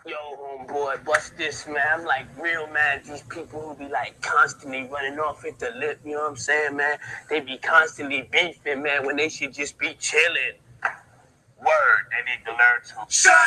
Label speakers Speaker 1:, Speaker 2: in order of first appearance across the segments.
Speaker 1: Yo, homeboy, bust this, man. I'm like real mad at these people who be like constantly running off at the lip, you know what I'm saying, man? They be constantly beefing, man, when they should just be chilling. Word, they need to learn to shut up!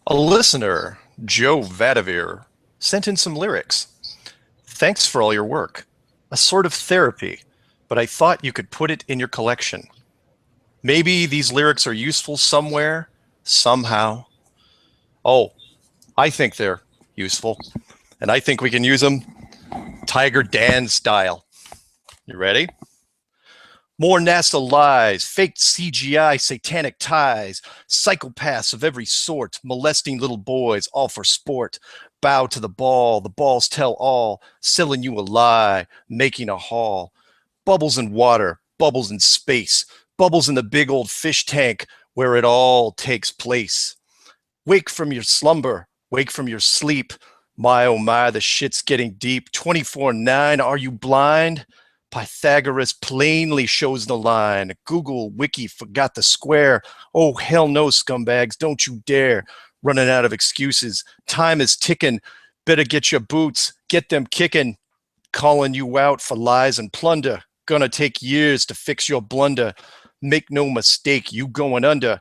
Speaker 2: A listener, Joe Vadavir, sent in some lyrics. Thanks for all your work. A sort of therapy, but I thought you could put it in your collection. Maybe these lyrics are useful somewhere, somehow. Oh, I think they're useful, and I think we can use them Tiger Dan style. You ready? More NASA lies, faked CGI, satanic ties, psychopaths of every sort, molesting little boys, all for sport. Bow to the balls tell all, selling you a lie, making a haul. Bubbles in water, bubbles in space, bubbles in the big old fish tank where it all takes place. Wake from your slumber, wake from your sleep. My, oh my, the shit's getting deep. 24/9, are you blind? Pythagoras plainly shows the line. Google, Wiki, forgot the square. Oh, hell no, scumbags, don't you dare. Running out of excuses. Time is ticking. Better get your boots, get them kicking. Calling you out for lies and plunder. Gonna take years to fix your blunder. Make no mistake, you going under.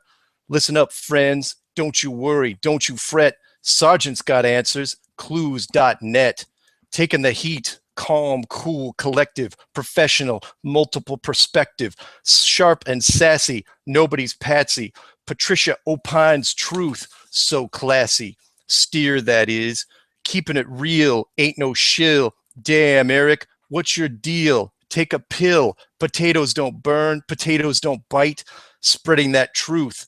Speaker 2: Listen up, friends. Don't you worry, don't you fret. Sargent's got answers. Clues.net. Taking the heat. Calm, cool, collective, professional, multiple perspective, sharp and sassy, nobody's patsy. Patricia opines truth, so classy. Steere, that is, keeping it real, ain't no shill. Damn, Eric, what's your deal? Take a pill. Potatoes don't burn, potatoes don't bite. Spreading that truth,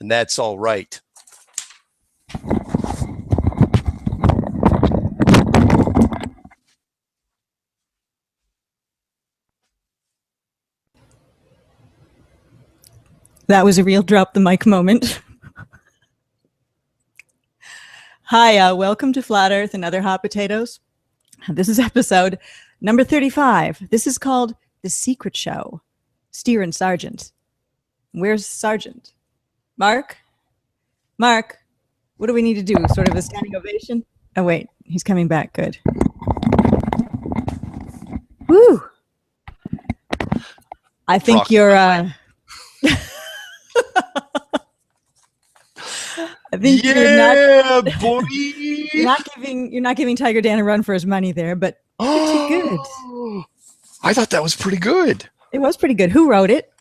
Speaker 2: and that's all right.
Speaker 3: That was a real drop the mic moment. Hi, welcome to Flat Earth and Other Hot Potatoes. This is episode number 35. This is called The Secret Show. Steere and Sargent. Where's Sargent? Mark? Mark, what do we need to do? Sort of a standing ovation? Oh, wait, he's coming back. Good. Woo! I think you're... I think
Speaker 2: boy.
Speaker 3: You're not giving Tiger Dan a run for his money there, but pretty good.
Speaker 2: I thought that was pretty good.
Speaker 3: It was pretty good. Who wrote it?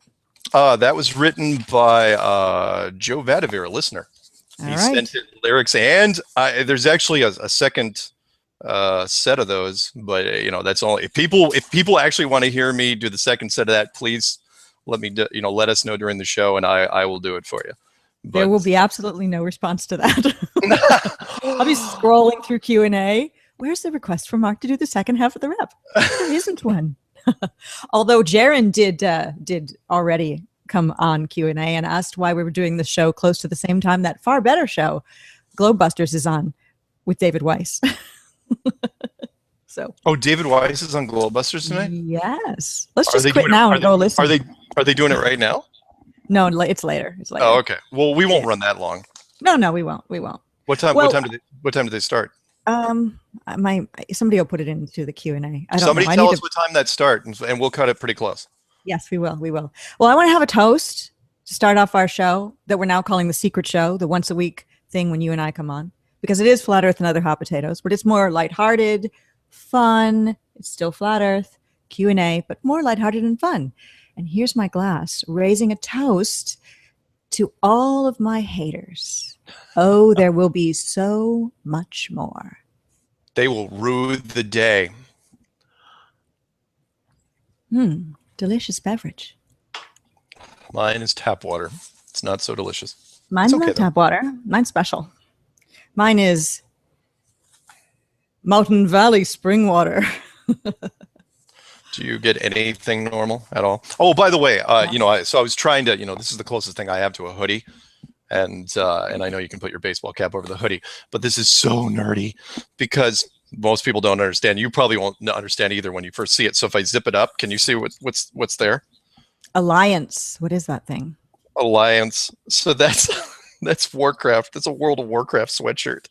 Speaker 2: That was written by Joe Vadavir, a listener. He sent in lyrics, and there's actually a second set of those, but that's all. If people actually want to hear me do the second set of that, please let me let us know during the show, and I will do it for you. But
Speaker 3: there will be absolutely no response to that. I'll be scrolling through Q&A. Where's the request for Mark to do the second half of the rep? There isn't one. Although Jaron did already come on Q&A and asked why we were doing the show close to the same time that far better show, Globebusters, is on with David Weiss. So. Oh,
Speaker 2: David Weiss is on Globebusters tonight?
Speaker 3: Yes. Let's just quit now and go listen.
Speaker 2: Are they doing it right now?
Speaker 3: No, it's later. It's later.
Speaker 2: Oh, okay. Well, we won't run that long.
Speaker 3: No, we won't.
Speaker 2: What time? Well, what time do they start?
Speaker 3: Somebody will put it into the Q&A.
Speaker 2: Somebody tell us what time that starts, and we'll cut it pretty close.
Speaker 3: Yes, we will. Well, I want to have a toast to start off our show that we're now calling The Secret Show, the once a week thing when you and I come on, because it is Flat Earth and Other Hot Potatoes, but it's more lighthearted, fun. It's still Flat Earth, Q&A, but more lighthearted and fun. And here's my glass, raising a toast to all of my haters. Oh, there will be so much more.
Speaker 2: They will rue the day.
Speaker 3: Delicious beverage.
Speaker 2: Mine is tap water. It's not so delicious.
Speaker 3: Mine's not tap water. Mine's special. Mine is Mountain Valley spring water.
Speaker 2: Do you get anything normal at all? Oh, by the way, so I was trying to, this is the closest thing I have to a hoodie. And I know you can put your baseball cap over the hoodie, but this is so nerdy because most people don't understand. You probably won't understand either when you first see it. So if I zip it up, can you see what's there?
Speaker 3: Alliance. What is that thing?
Speaker 2: Alliance. So that's Warcraft. That's a World of Warcraft sweatshirt.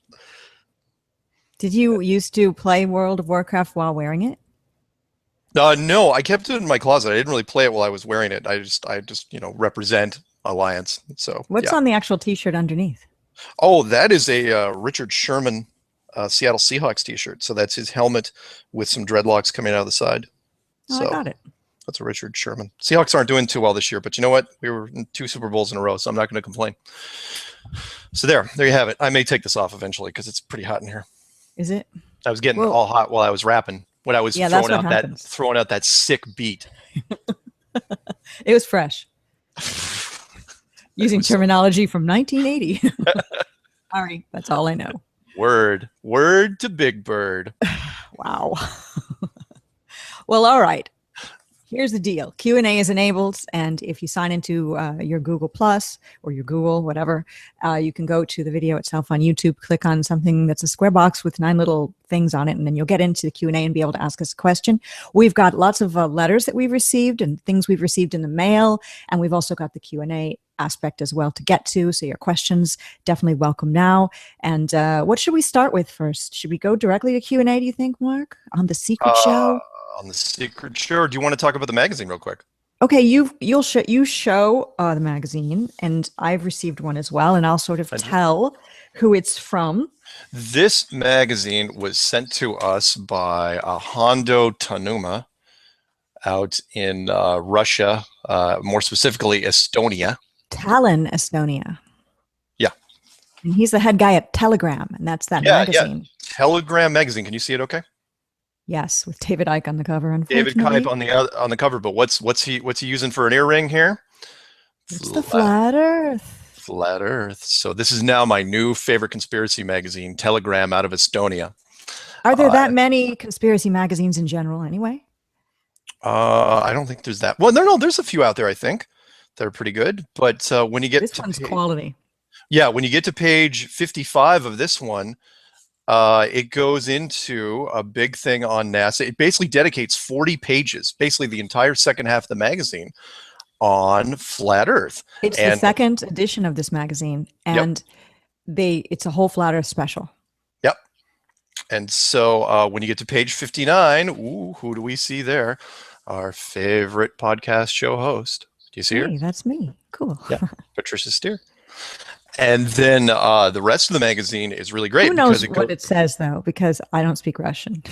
Speaker 3: Did you used to play World of Warcraft while wearing it?
Speaker 2: No, I kept it in my closet. I didn't really play it while I was wearing it. I just represent Alliance. So
Speaker 3: what's on the actual T-shirt underneath?
Speaker 2: Oh, that is a Richard Sherman Seattle Seahawks T-shirt. So that's his helmet with some dreadlocks coming out of the side.
Speaker 3: Oh, so I got it.
Speaker 2: That's a Richard Sherman. Seahawks aren't doing too well this year, but you know what? We were in 2 Super Bowls in a row, so I'm not going to complain. So there you have it. I may take this off eventually because it's pretty hot in here.
Speaker 3: Is it?
Speaker 2: I was getting all hot while I was rapping. When I was throwing out that sick beat.
Speaker 3: It was fresh. Using terminology from 1980. Sorry, that's all I know.
Speaker 2: Word to Big Bird.
Speaker 3: Wow. Well, all right. Here's the deal. Q&A is enabled, and if you sign into your Google Plus or your Google, whatever, you can go to the video itself on YouTube, click on something that's a square box with 9 little things on it, and then you'll get into the Q&A and be able to ask us a question. We've got lots of letters that we've received and things we've received in the mail, and we've also got the Q&A aspect as well to get to, so your questions definitely welcome now. And what should we start with first? Should we go directly to Q&A, do you think, Mark, on the secret show?
Speaker 2: On the secret show, or do you want to talk about the magazine real quick?
Speaker 3: Okay, you show the magazine, and I've received one as well, and I'll sort of tell who it's from.
Speaker 2: This magazine was sent to us by Hondo Tanuma out in Russia, more specifically Estonia.
Speaker 3: Tallinn, Estonia.
Speaker 2: Yeah.
Speaker 3: And he's the head guy at Telegram, and that's that magazine.
Speaker 2: Yeah. Telegram magazine. Can you see it okay?
Speaker 3: Yes, with David Icke on the cover. Unfortunately.
Speaker 2: David Icke on the cover, but what's he using for an earring here?
Speaker 3: It's the Flat Earth.
Speaker 2: Flat Earth. So this is now my new favorite conspiracy magazine, Telegram, out of Estonia.
Speaker 3: Are there that many conspiracy magazines in general anyway?
Speaker 2: I don't think there's that. Well, no, there's a few out there, I think. They're pretty good. But when you get
Speaker 3: this one's quality.
Speaker 2: Yeah, when you get to page 55 of this one, it goes into a big thing on NASA. It basically dedicates 40 pages, basically the entire second half of the magazine, on flat Earth.
Speaker 3: It's the second edition of this magazine, and it's a whole flat Earth special. Yep.
Speaker 2: And so when you get to page 59, who do we see there? Our favorite podcast show host. Do you see her?
Speaker 3: Hey, that's me. Cool.
Speaker 2: Yeah, Patricia Steere. And then the rest of the magazine is really great.
Speaker 3: Who knows what it says, though, because I don't speak Russian.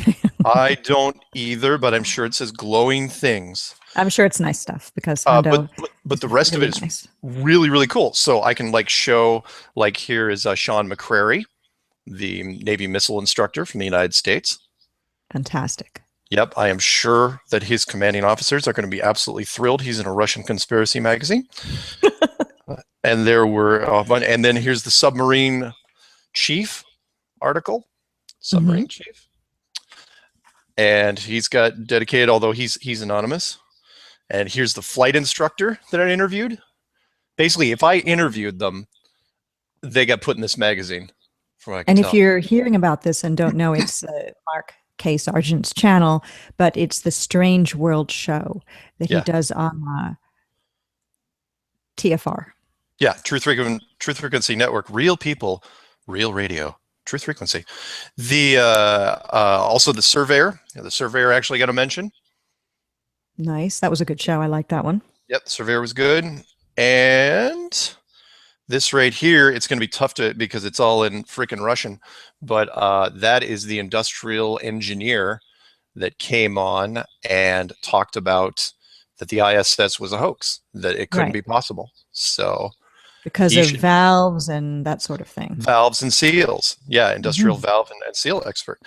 Speaker 2: I don't either, but I'm sure it says glowing things.
Speaker 3: I'm sure it's nice stuff because
Speaker 2: but the rest of it is really, really cool. So I can show, here is Sean McCrary, the Navy missile instructor from the United States.
Speaker 3: Fantastic.
Speaker 2: Yep, I am sure that his commanding officers are going to be absolutely thrilled. He's in a Russian conspiracy magazine. And there were, and then here's the submarine chief article, submarine chief. And he's got dedicated, although he's anonymous. And here's the flight instructor that I interviewed. Basically, if I interviewed them, they got put in this magazine.
Speaker 3: And if you're hearing about this and don't know, it's Mark K. Sargent's channel, but it's the Strange World show that he does on TFR.
Speaker 2: Yeah, Truth Frequency Network, real people, real radio, Truth Frequency. The also the Surveyor. The Surveyor actually got a mention.
Speaker 3: Nice, that was a good show. I like that one.
Speaker 2: Yep, the Surveyor was good. And this right here, it's going to be tough because it's all in freaking Russian. But that is the industrial engineer that came on and talked about that the ISS was a hoax, that it couldn't be possible. So.
Speaker 3: Because of valves and that sort of thing.
Speaker 2: Valves and seals. Yeah, industrial valve and seal expert.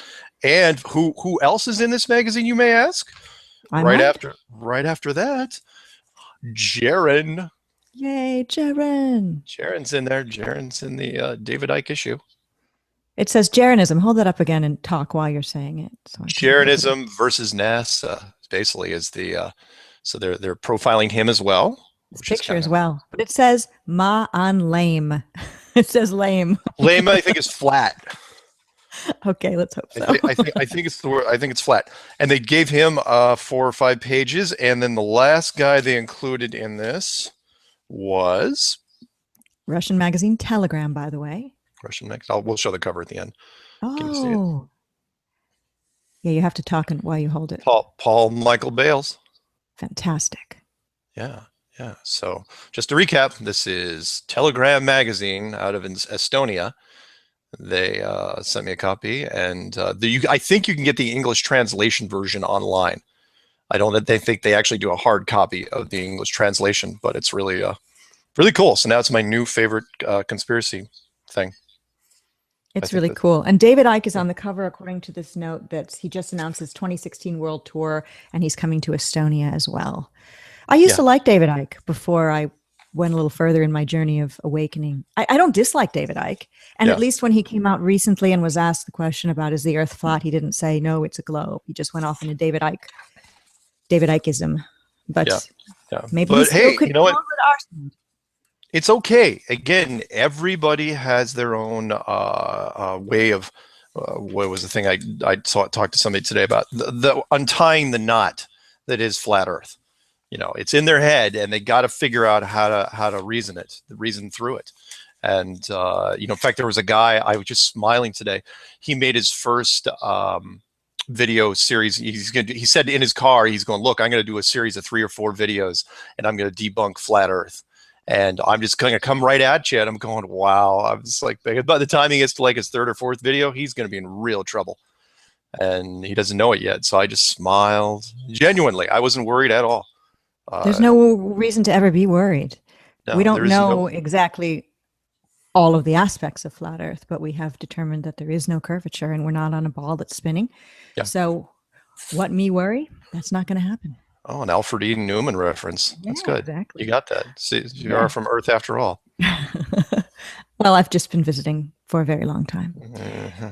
Speaker 2: And who else is in this magazine, you may ask? Right after that, Jaron.
Speaker 3: Yay, Jaron.
Speaker 2: Jaron's in there. Jaron's in the David Icke issue.
Speaker 3: It says Jaronism. Hold that up again and talk while you're saying it. So
Speaker 2: Jaronism versus NASA. basically is the so they're profiling him as well.
Speaker 3: This picture as well, but it says "ma on lame." It says lame.
Speaker 2: Lame, I think, is flat.
Speaker 3: Okay, let's hope so.
Speaker 2: I think it's the word. I think it's flat. And they gave him 4 or 5 pages, and then the last guy they included in this was
Speaker 3: Russian magazine Telegram, by the way.
Speaker 2: Russian magazine. We'll show the cover at the end. Can you see it?
Speaker 3: Oh, yeah. You have to talk while you hold it.
Speaker 2: Paul Michael Bales.
Speaker 3: Fantastic.
Speaker 2: Yeah. Yeah. So just to recap, this is Telegram magazine out of Estonia. They sent me a copy, and I think you can get the English translation version online. I don't think they actually do a hard copy of the English translation, but it's really really cool. So now it's my new favorite conspiracy thing.
Speaker 3: It's really cool. And David Icke is on the cover, according to this note, that he just announced his 2016 world tour, and he's coming to Estonia as well. I used to like David Icke before I went a little further in my journey of awakening. I don't dislike David Icke. And at least when he came out recently and was asked the question about, is the earth flat? He didn't say, no, it's a globe. He just went off into David Ickeism. But maybe he still could,
Speaker 2: you know what? It's okay. Again, everybody has their own way of, what was the thing I talked to somebody today about? The untying the knot that is flat earth. You know, it's in their head, and they got to figure out how to reason through it. And you know, in fact, there was a guy, I was just smiling today. He made his first video series. He said in his car, he's going, look, I'm going to do a series of 3 or 4 videos, and I'm going to debunk flat earth. And I'm just going to come right at you. And I'm going, wow. I was like, by the time he gets to like his 3rd or 4th video, he's going to be in real trouble. And he doesn't know it yet. So I just smiled. Genuinely, I wasn't worried at all.
Speaker 3: There's no reason to ever be worried.
Speaker 2: No,
Speaker 3: we don't know exactly all of the aspects of flat earth, but we have determined that there is no curvature and we're not on a ball that's spinning. Yeah. So what me worry? That's not going to happen.
Speaker 2: Oh, an Alfred E. Newman reference. That's good.
Speaker 3: Exactly.
Speaker 2: You got that. See, you are from Earth after all.
Speaker 3: Well, I've just been visiting for a very long time. Mm-hmm.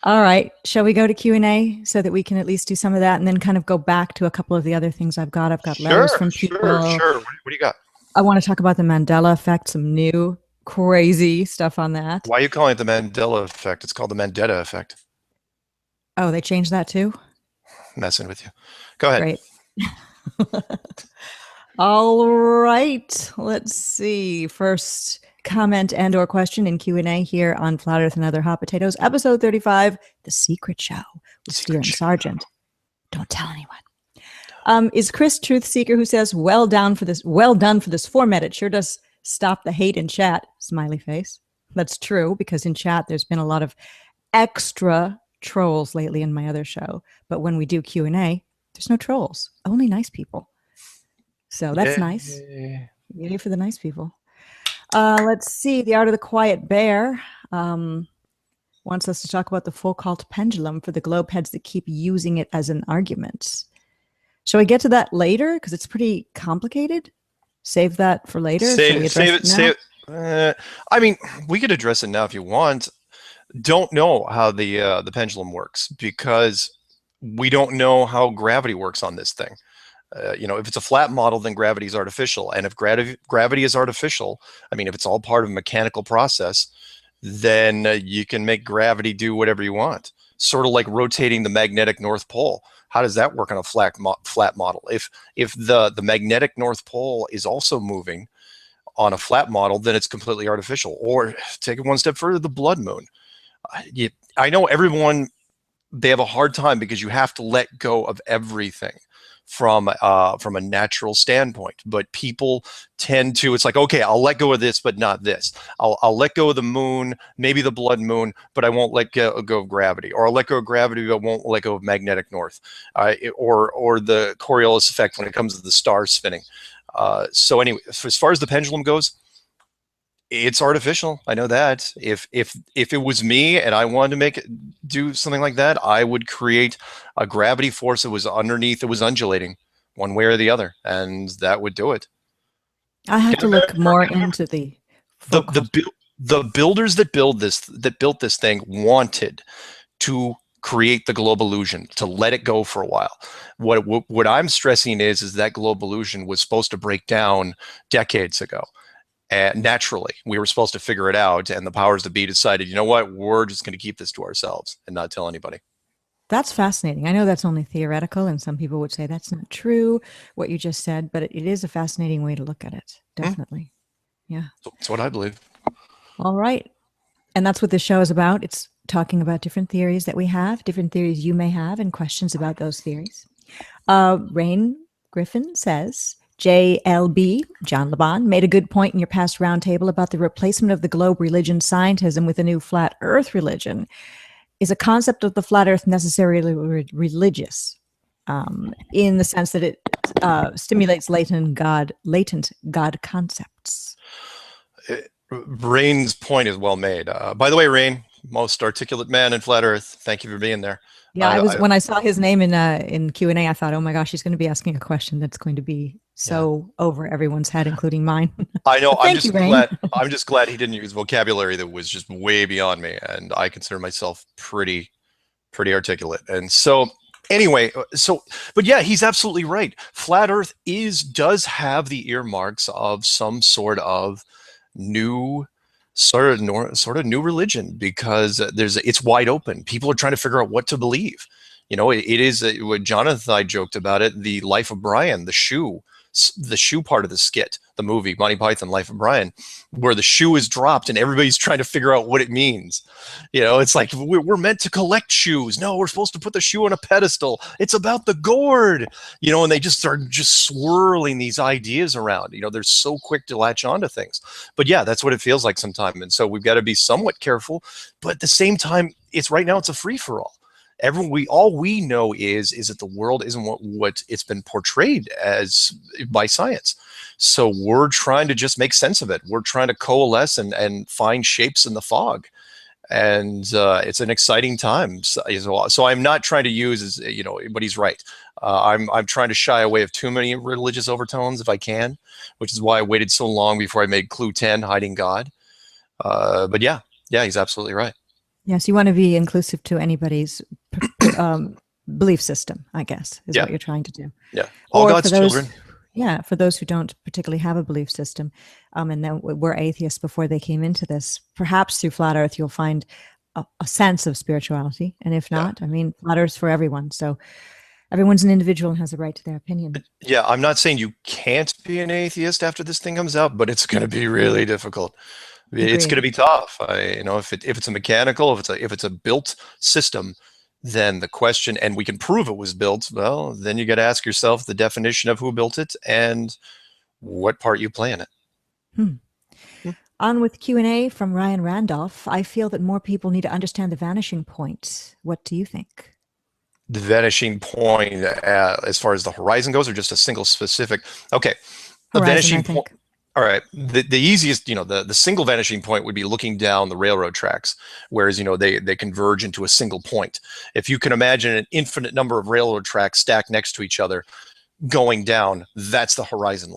Speaker 3: All right. Shall we go to Q&A so that we can at least do some of that and then kind of go back to a couple of the other things I've got? I've got letters from people.
Speaker 2: Sure. What do you got?
Speaker 3: I want to talk about the Mandela Effect, some new crazy stuff on that.
Speaker 2: Why are you calling it the Mandela Effect? It's called the Mandela Effect.
Speaker 3: Oh, they changed that too?
Speaker 2: Messing with you. Go ahead.
Speaker 3: Great. All right. Let's see. First comment and or question in Q&A here on Flat Earth and Other Hot Potatoes, episode 35, The Secret Show with Steere and Sargent. Don't tell anyone. Is Chris Truth Seeker, who says, well done for this format. It sure does stop the hate in chat. Smiley face. That's true, because in chat there's been a lot of extra trolls lately in my other show. But when we do Q&A, there's no trolls, only nice people. So that's nice. Yay for the nice people. Let's see. The Art of the Quiet Bear wants us to talk about the Foucault pendulum for the globe heads that keep using it as an argument. Shall we get to that later? Because it's pretty complicated. Save that for later.
Speaker 2: Save it. I mean, we could address it now if you want. Don't know how the pendulum works, because we don't know how gravity works on this thing. You know, if it's a flat model, then gravity is artificial. And if gravity is artificial, I mean, if it's all part of a mechanical process, then you can make gravity do whatever you want. Sort of like rotating the magnetic North Pole. How does that work on a flat model? If the magnetic North Pole is also moving on a flat model, then it's completely artificial. Or take it one step further, the blood moon. I know everyone, they have a hard time because you have to let go of everything from a natural standpoint. But people tend to, it's like, okay, I'll let go of this, but not this. I'll let go of the moon, maybe the blood moon, but I won't let go of gravity. Or I'll let go of gravity, but won't let go of magnetic north. Or the Coriolis effect when it comes to the stars spinning. So anyway, as far as the pendulum goes, it's artificial. I know that. If it was me and I wanted to do something like that, I would create a gravity force that was underneath, it was undulating one way or the other, and that would do it.
Speaker 3: I have to look more into the
Speaker 2: builders that built this thing wanted to create the globe illusion, to let it go for a while. What I'm stressing is that globe illusion was supposed to break down decades ago. And naturally, we were supposed to figure it out, and the powers that be decided, you know what, we're just going to keep this to ourselves and not tell anybody.
Speaker 3: That's fascinating. I know that's only theoretical, and some people would say that's not true, what you just said, but it is a fascinating way to look at it. Definitely. Yeah.
Speaker 2: That's what I believe.
Speaker 3: All right. And that's what this show is about. It's talking about different theories that we have, different theories you may have, and questions about those theories. Rain Griffin says, JLB, John Laban, made a good point in your past roundtable about the replacement of the globe religion scientism with a new flat earth religion. Is a concept of the flat earth necessarily religious in the sense that it stimulates latent God concepts?
Speaker 2: Rain's point is well made. By the way, Rain, most articulate man in flat earth. Thank you for being there.
Speaker 3: Yeah, when I saw his name in Q&A, I thought, oh my gosh, he's going to be asking a question that's going to be so over everyone's head, including mine.
Speaker 2: I know.
Speaker 3: I'm
Speaker 2: just glad he didn't use vocabulary that was just way beyond me, and I consider myself pretty articulate. And so anyway, but yeah, he's absolutely right. Flat Earth does have the earmarks of some sort of new new religion, because it's wide open. People are trying to figure out what to believe. You know, it is what Jonathan and I joked about it, the Life of Brian, the shoe part of the skit, the movie Monty Python Life of Brian, where the shoe is dropped and everybody's trying to figure out what it means. You know, it's like we're meant to collect shoes. No, we're supposed to put the shoe on a pedestal. It's about the gourd. You know, and they just start swirling these ideas around. You know, they're so quick to latch onto things. But yeah, that's what it feels like sometimes. And so we've got to be somewhat careful. But at the same time, right now it's a free for all. All we know is that the world isn't what it's been portrayed as by science. So we're trying to just make sense of it. We're trying to coalesce and find shapes in the fog. And it's an exciting time. So I'm not trying to use, but he's right. I'm trying to shy away of too many religious overtones if I can, which is why I waited so long before I made Clue 10, Hiding God. But yeah, he's absolutely right.
Speaker 3: Yes, you want to be inclusive to anybody's belief system, I guess, is what you're trying to do.
Speaker 2: Yeah, all God's children.
Speaker 3: Yeah, for those who don't particularly have a belief system, and then were atheists before they came into this, perhaps through Flat Earth you'll find a sense of spirituality. And if not, I mean, Flat Earth's for everyone. So everyone's an individual and has a right to their opinion.
Speaker 2: Yeah, I'm not saying you can't be an atheist after this thing comes out, but it's going to be really difficult. It's going to be tough. If it's a mechanical, if it's a built system, then the question, and we can prove it was built, well, then you got to ask yourself the definition of who built it and what part you play in it.
Speaker 3: On with Q&A from Ryan Randolph. I feel that more people need to understand the vanishing point. What do you think?
Speaker 2: The vanishing point, as far as the horizon goes, or just a single specific? Okay, the vanishing point. All right. The easiest, the single vanishing point would be looking down the railroad tracks, whereas, they converge into a single point. If you can imagine an infinite number of railroad tracks stacked next to each other going down, that's the horizon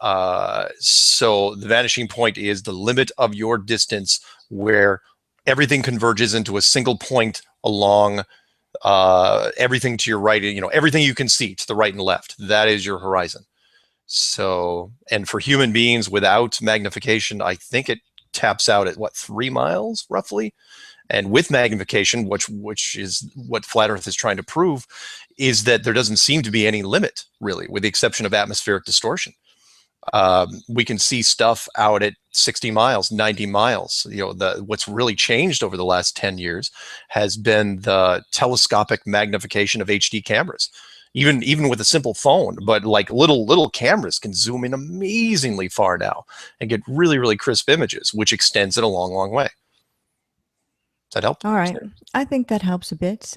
Speaker 2: line. So the vanishing point is the limit of your distance where everything converges into a single point along everything to your right, everything you can see to the right and left. That is your horizon. So, and for human beings without magnification, I think it taps out at 3 miles roughly. And with magnification, which is what Flat Earth is trying to prove, is that there doesn't seem to be any limit really, with the exception of atmospheric distortion. We can see stuff out at 60 miles, 90 miles. What's really changed over the last 10 years has been the telescopic magnification of HD cameras. Even with a simple phone, but like little cameras can zoom in amazingly far now and get really, really crisp images, which extends it a long, long way. Does that help?
Speaker 3: All right. I think that helps a bit.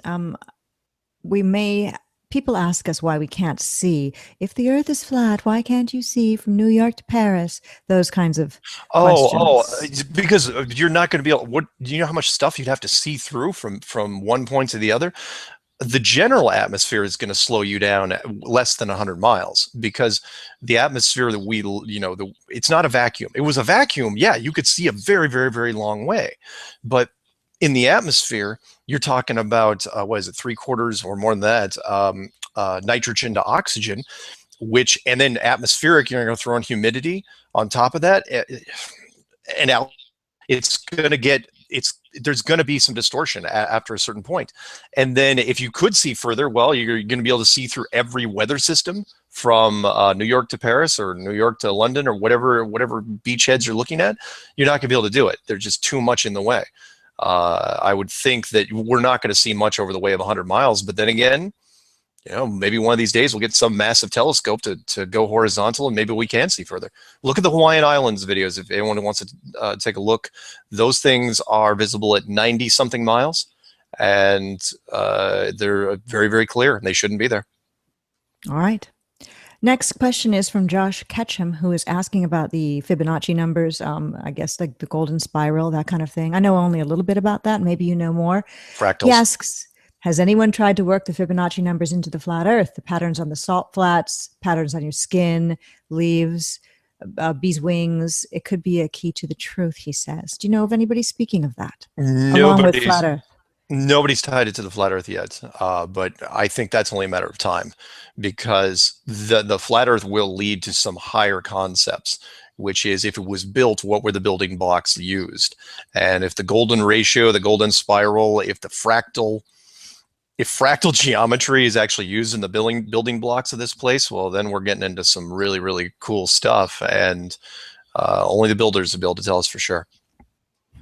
Speaker 3: People ask us why we can't see. If the Earth is flat, why can't you see from New York to Paris? Those kinds of questions.
Speaker 2: Because you're not going to be able. Do you know how much stuff you'd have to see through from one point to the other? The general atmosphere is going to slow you down at less than 100 miles, because the atmosphere that it's not a vacuum. It was a vacuum. Yeah, you could see a very, very, very long way, but In the atmosphere, you're talking about, what is it, 3/4 or more than that, nitrogen to oxygen, and then atmospheric, you're going to throw in humidity on top of that. And now it's going to get, there's going to be some distortion after a certain point. And then if you could see further, well, you're going to be able to see through every weather system from New York to Paris or New York to London or whatever beachheads you're looking at. You're not going to be able to do it. There's just too much in the way. I would think that we're not going to see much over the way of 100 miles. But then again, maybe one of these days we'll get some massive telescope to go horizontal, and maybe we can see further. Look at the Hawaiian Islands videos if anyone wants to take a look. Those things are visible at 90-something miles, and they're very, very clear, and they shouldn't be there.
Speaker 3: All right. Next question is from Josh Ketchum, who is asking about the Fibonacci numbers, I guess like the golden spiral, that kind of thing. I know only a little bit about that. Maybe you know more.
Speaker 2: Fractals.
Speaker 3: He asks, has anyone tried to work the Fibonacci numbers into the flat Earth? The patterns on the salt flats, patterns on your skin, leaves, bees' wings. It could be a key to the truth, he says. Do you know of anybody speaking of that? Along with flat Earth.
Speaker 2: Nobody's tied it to the flat Earth yet, but I think that's only a matter of time, because the flat Earth will lead to some higher concepts, which is, if it was built, what were the building blocks used? And if the golden ratio, the golden spiral, if fractal geometry is actually used in the building blocks of this place, well, then we're getting into some really, really cool stuff, and only the builders will be able to tell us for sure.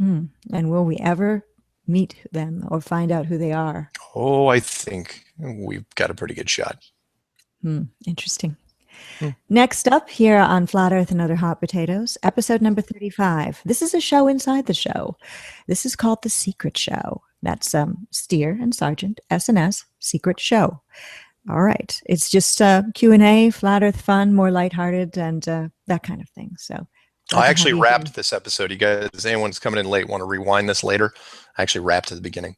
Speaker 3: And will we ever meet them or find out who they are?
Speaker 2: Oh, I think we've got a pretty good shot.
Speaker 3: Interesting. Next up here on Flat Earth and Other Hot Potatoes, episode number 35. This is a show inside the show. This is called The Secret Show. That's Steere and Sargent, S&S, Secret Show. All right. It's just Q&A, Flat Earth fun, more lighthearted, and that kind of thing. So
Speaker 2: I actually wrapped this episode. You guys, anyone's coming in late, want to rewind this later? I actually wrapped at the beginning.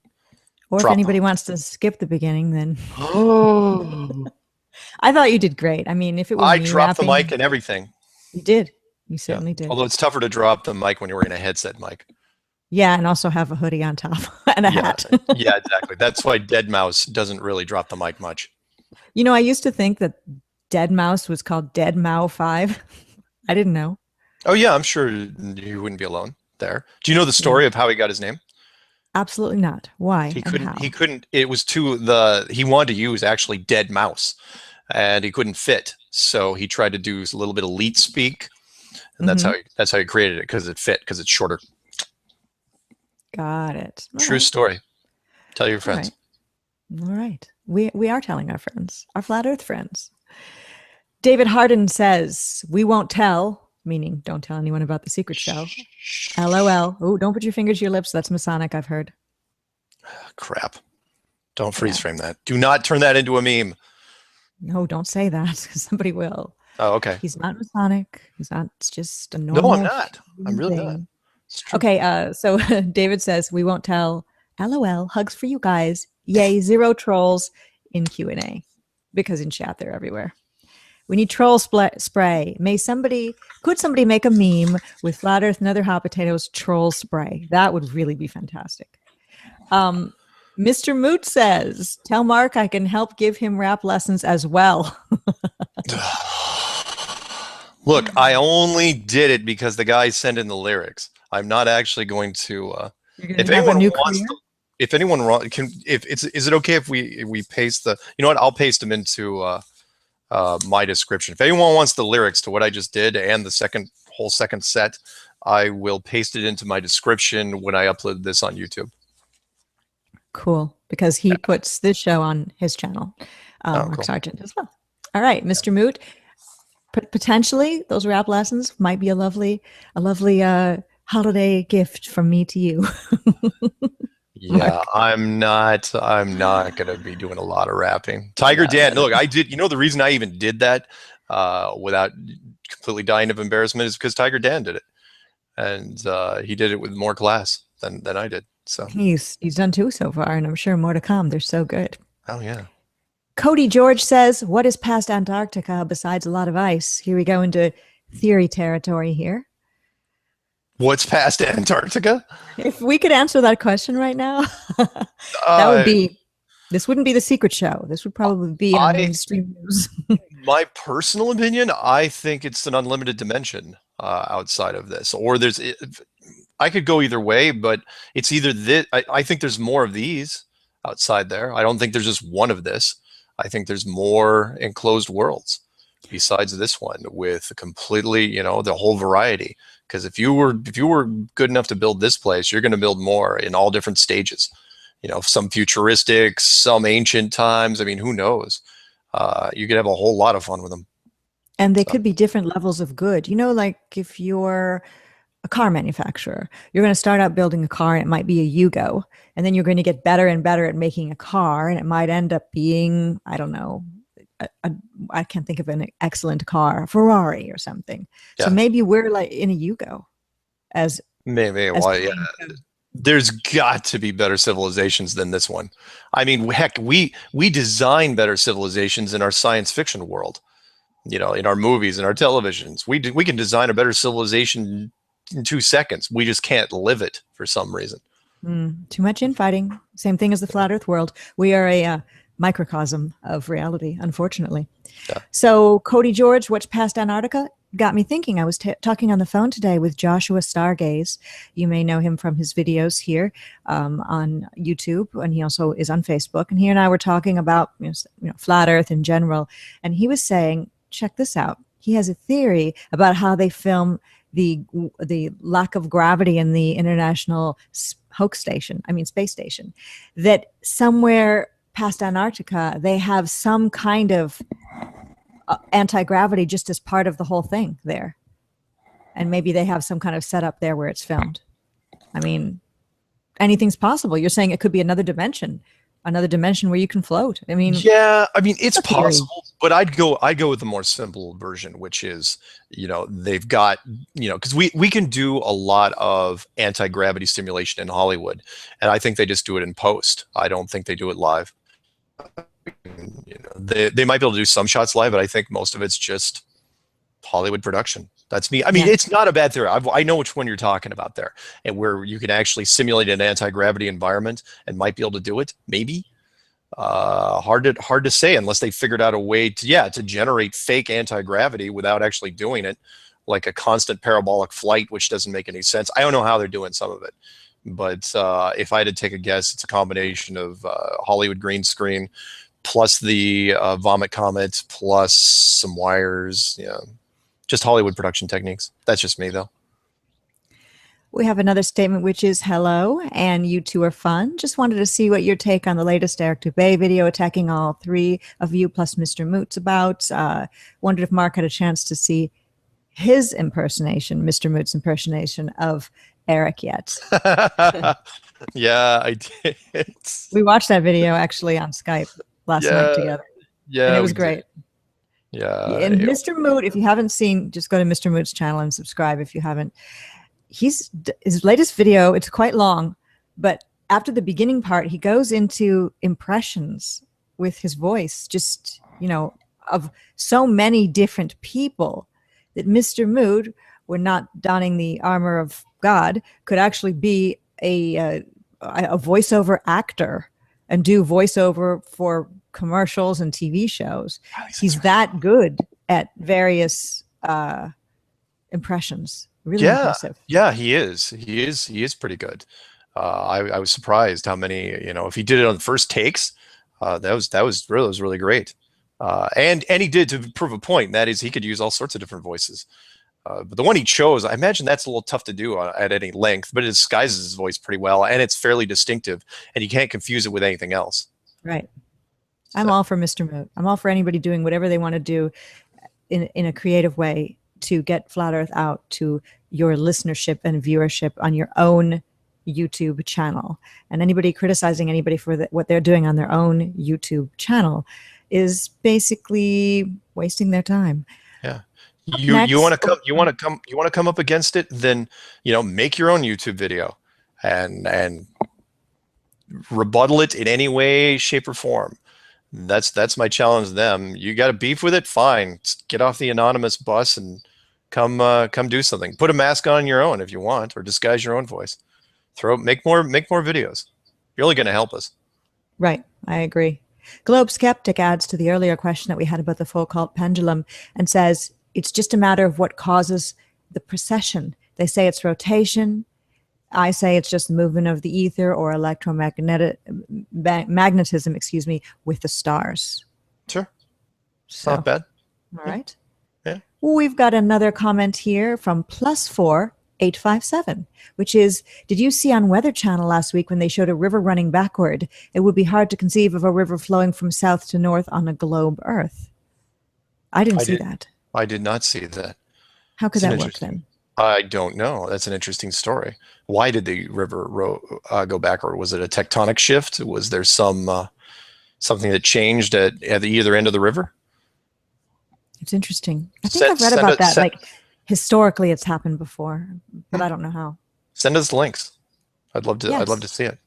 Speaker 3: Or if anybody wants to skip the beginning, then. Oh. I thought you did great. I mean, if it was
Speaker 2: I dropped the mic and everything.
Speaker 3: You did. You certainly did.
Speaker 2: Although it's tougher to drop the mic when you're wearing a headset mic.
Speaker 3: Yeah, and also have a hoodie on top and a hat.
Speaker 2: Yeah, exactly. That's why Dead Mouse doesn't really drop the mic much.
Speaker 3: I used to think that Dead Mouse was called Dead Mao 5. I didn't know.
Speaker 2: Oh, yeah, I'm sure you wouldn't be alone there. Do you know the story of how he got his name?
Speaker 3: Absolutely not. Why?
Speaker 2: He couldn't, it was he wanted to use actually Dead Mouse, and he couldn't fit. So he tried to do a little bit of leet speak, and that's how he created it, because it fit, because it's shorter.
Speaker 3: Got it.
Speaker 2: True story. Tell your friends.
Speaker 3: All right. We are telling our friends, our Flat Earth friends. David Harden says, we won't tell, meaning don't tell anyone about the secret show. LOL. Oh, don't put your fingers to your lips. That's Masonic, I've heard.
Speaker 2: Crap. Don't freeze frame that. Do not turn that into a meme.
Speaker 3: No, don't say that, because somebody will.
Speaker 2: Oh, okay.
Speaker 3: He's not Masonic. He's not. It's just a normal.
Speaker 2: No, I'm not. I'm really not.
Speaker 3: Okay, so David says, we won't tell. LOL, hugs for you guys. Yay, 0 trolls in Q&A, because in chat they're everywhere. We need troll spray. Could somebody make a meme with Flat Earth and Other Hot Potatoes troll spray? That would really be fantastic. Mr. Moot says, tell Mark I can help give him rap lessons as well.
Speaker 2: Look, I only did it because the guy sent in the lyrics. I'm not actually going to. If anyone wants, is it okay if we paste the? You know what? I'll paste them into my description. If anyone wants the lyrics to what I just did and the whole second set, I will paste it into my description when I upload this on YouTube.
Speaker 3: Cool, because he puts this show on his channel, Mark
Speaker 2: cool.
Speaker 3: Sargent as well. All right, Mr. Moot. Potentially, those rap lessons might be a lovely holiday gift from me to you.
Speaker 2: Yeah, I'm not going to be doing a lot of rapping. Tiger Dan, look, I did. You know the reason I even did that without completely dying of embarrassment is because Tiger Dan did it, and he did it with more class than I did. So
Speaker 3: he's done 2 so far, and I'm sure more to come. They're so good.
Speaker 2: Oh yeah.
Speaker 3: Cody George says, what is past Antarctica besides a lot of ice? Here we go into theory territory here.
Speaker 2: What's past Antarctica?
Speaker 3: If we could answer that question right now, that would be. This wouldn't be the secret show. This would probably be on mainstream news.
Speaker 2: My personal opinion, I think it's an unlimited dimension outside of this, or I could go either way, but it's either this. I think there's more of these outside there. I don't think there's just one of this. I think there's more enclosed worlds besides this one with completely, the whole variety. Because if you were good enough to build this place, you're going to build more in all different stages. Some futuristic, some ancient times. I mean, who knows? You could have a whole lot of fun with them.
Speaker 3: And they could be different levels of good. Like if you're a car manufacturer, you're going to start out building a car and it might be a Yugo. And then you're going to get better and better at making a car. And it might end up being, I don't know, I can't think of an excellent car, a Ferrari or something. Yeah. So maybe we're like in a Yugo as
Speaker 2: maybe. Well, yeah. There's got to be better civilizations than this one. I mean, heck, we design better civilizations in our science fiction world. In our movies and our televisions, we can design a better civilization in 2 seconds. We just can't live it for some reason.
Speaker 3: Too much infighting. Same thing as the flat Earth world. We are a microcosm of reality, unfortunately. Yeah. So, Cody George, what's past Antarctica? Got me thinking. I was talking on the phone today with Joshua Stargaze. You may know him from his videos here on YouTube, and he also is on Facebook. And he and I were talking about flat Earth in general. And he was saying, check this out. He has a theory about how they film the lack of gravity in the International Space Station. That somewhere past Antarctica, they have some kind of anti-gravity just as part of the whole thing there. And maybe they have some kind of setup there where it's filmed. I mean, anything's possible. You're saying it could be another dimension where you can float. I mean,
Speaker 2: yeah, I mean, it's possible, but I'd go with the more simple version, which is, they've got, because we can do a lot of anti-gravity simulation in Hollywood, and I think they just do it in post. I don't think they do it live. They might be able to do some shots live, but I think most of it's just Hollywood production. That's me. I mean, It's not a bad theory. I know which one you're talking about there, and where you can actually simulate an anti-gravity environment and might be able to do it. Maybe hard to say unless they figured out a way to generate fake anti-gravity without actually doing it, like a constant parabolic flight, which doesn't make any sense. I don't know how they're doing some of it, but if I had to take a guess, it's a combination of Hollywood green screen plus the vomit comet plus some wires. Yeah. Just Hollywood production techniques. That's just me, though.
Speaker 3: We have another statement, which is hello, and you two are fun. Just wanted to see what your take on the latest Eric Dubay video attacking all three of you plus Mr. Moots about. Wondered if Mark had a chance to see his impersonation, Mr. Moots' impersonation of Eric yet.
Speaker 2: Yeah, I did.
Speaker 3: We watched that video actually on Skype last night together.
Speaker 2: Yeah,
Speaker 3: and it was great.
Speaker 2: Yeah.
Speaker 3: And Mr. Moot, if you haven't seen, just go to Mr. Moot's channel and subscribe if you haven't. His latest video, it's quite long, but after the beginning part, he goes into impressions with his voice, just, of so many different people that Mr. Moot, when not donning the armor of God, could actually be a voiceover actor and do voiceover for commercials and TV shows. He's that good at various impressions. Really impressive. Yeah,
Speaker 2: he is. He is pretty good. I was surprised how many, if he did it on the first takes, that was really great. And he did, to prove a point, that is he could use all sorts of different voices. But the one he chose, I imagine that's a little tough to do at any length, but it disguises his voice pretty well, and it's fairly distinctive, and you can't confuse it with anything else.
Speaker 3: Right. I'm all for Mr. Moot. I'm all for anybody doing whatever they want to do in a creative way to get Flat Earth out to your listenership and viewership on your own YouTube channel. And anybody criticizing anybody for what they're doing on their own YouTube channel is basically wasting their time.
Speaker 2: Yeah. You want to come up against it, then make your own YouTube video and rebuttal it in any way, shape, or form. That's my challenge to them. You got a beef with it, fine. Get off the anonymous bus and come do something. Put a mask on your own if you want, or disguise your own voice. Make more videos. You're only going to help us.
Speaker 3: Right. I agree. Globe Skeptic adds to the earlier question that we had about the Foucault pendulum and says it's just a matter of what causes the precession. They say it's rotation. I say it's just the movement of the ether or magnetism, with the stars.
Speaker 2: Sure.
Speaker 3: So,
Speaker 2: not bad.
Speaker 3: All right.
Speaker 2: Yeah.
Speaker 3: We've got another comment here from +4857, which is, did you see on Weather Channel last week when they showed a river running backward? It would be hard to conceive of a river flowing from south to north on a globe Earth. I didn't see that.
Speaker 2: I did not see that.
Speaker 3: How could that work then?
Speaker 2: I don't know. That's an interesting story. Why did the river go backward? Was it a tectonic shift? Was there something that changed at either end of the river?
Speaker 3: It's interesting. I think I've read about that. Like historically, it's happened before, but I don't know how.
Speaker 2: Send us links. I'd love to.
Speaker 3: Yes.
Speaker 2: I'd love to see it.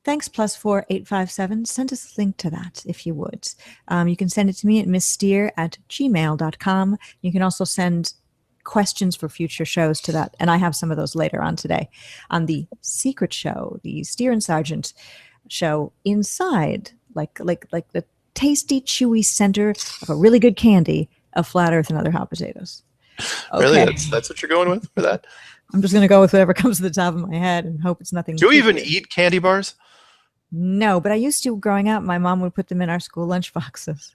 Speaker 3: Thanks, +4857. Send us a link to that if you would. You can send it to me at mssteere@gmail.com. You can also send questions for future shows to that, and I have some of those later on today on the secret show, the Steere and Sargent show, inside like the tasty chewy center of a really good candy of flat earth and other hot potatoes. Okay.
Speaker 2: Really, that's what you're going with for that?
Speaker 3: I'm just going to go with whatever comes to the top of my head and hope it's nothing.
Speaker 2: Do you even eat candy bars?
Speaker 3: No, but I used to growing up. My mom would put them in our school lunch boxes,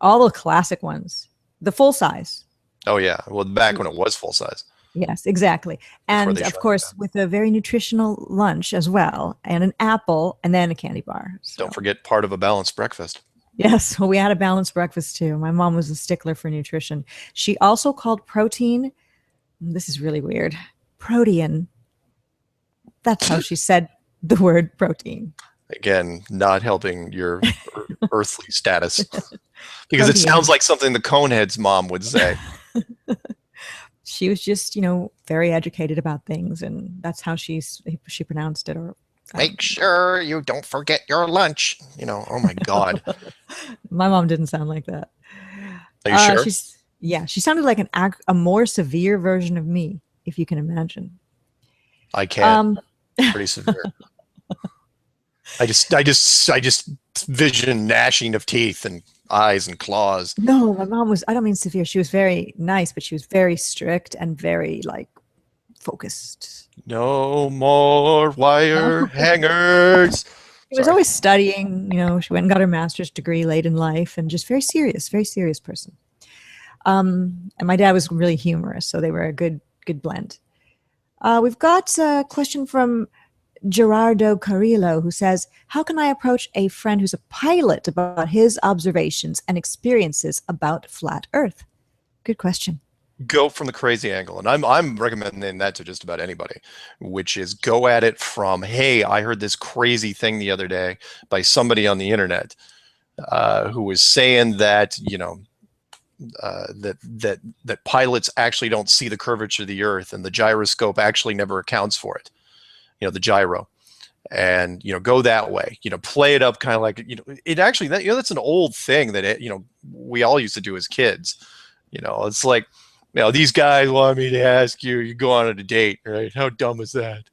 Speaker 3: all the classic ones, the full size.
Speaker 2: Oh yeah, well back when it was full size.
Speaker 3: Yes, exactly. And of course, with a very nutritional lunch as well, and an apple, and then a candy bar. So.
Speaker 2: Don't forget part of a balanced breakfast.
Speaker 3: Yes, well, we had a balanced breakfast too. My mom was a stickler for nutrition. She also called protein, this is really weird, protein. That's how she said the word protein.
Speaker 2: Again, not helping your earthly status. Because it sounds like something the Conehead's mom would say.
Speaker 3: She was just, very educated about things, and that's how she pronounced it. Or
Speaker 2: make sure you don't forget your lunch. Oh my God.
Speaker 3: My mom didn't sound like that.
Speaker 2: Are you sure?
Speaker 3: She sounded like a more severe version of me, if you can imagine.
Speaker 2: I can. Pretty severe. I just vision gnashing of teeth and eyes and claws.
Speaker 3: No, my mom I don't mean severe. She was very nice, but she was very strict and very focused.
Speaker 2: No more wire hangers.
Speaker 3: She was always studying, she went and got her master's degree late in life and just very serious person. And my dad was really humorous, so they were a good blend. We've got a question from Gerardo Carrillo, who says, how can I approach a friend who's a pilot about his observations and experiences about flat Earth? Good question.
Speaker 2: Go from the crazy angle. And I'm recommending that to just about anybody, which is go at it from, hey, I heard this crazy thing the other day by somebody on the internet who was saying that, that pilots actually don't see the curvature of the Earth, and the gyroscope actually never accounts for it. The gyro, and go that way. Play it up kind of like it actually that's an old thing that we all used to do as kids. It's like these guys want me to ask you go on a date, right? How dumb is that?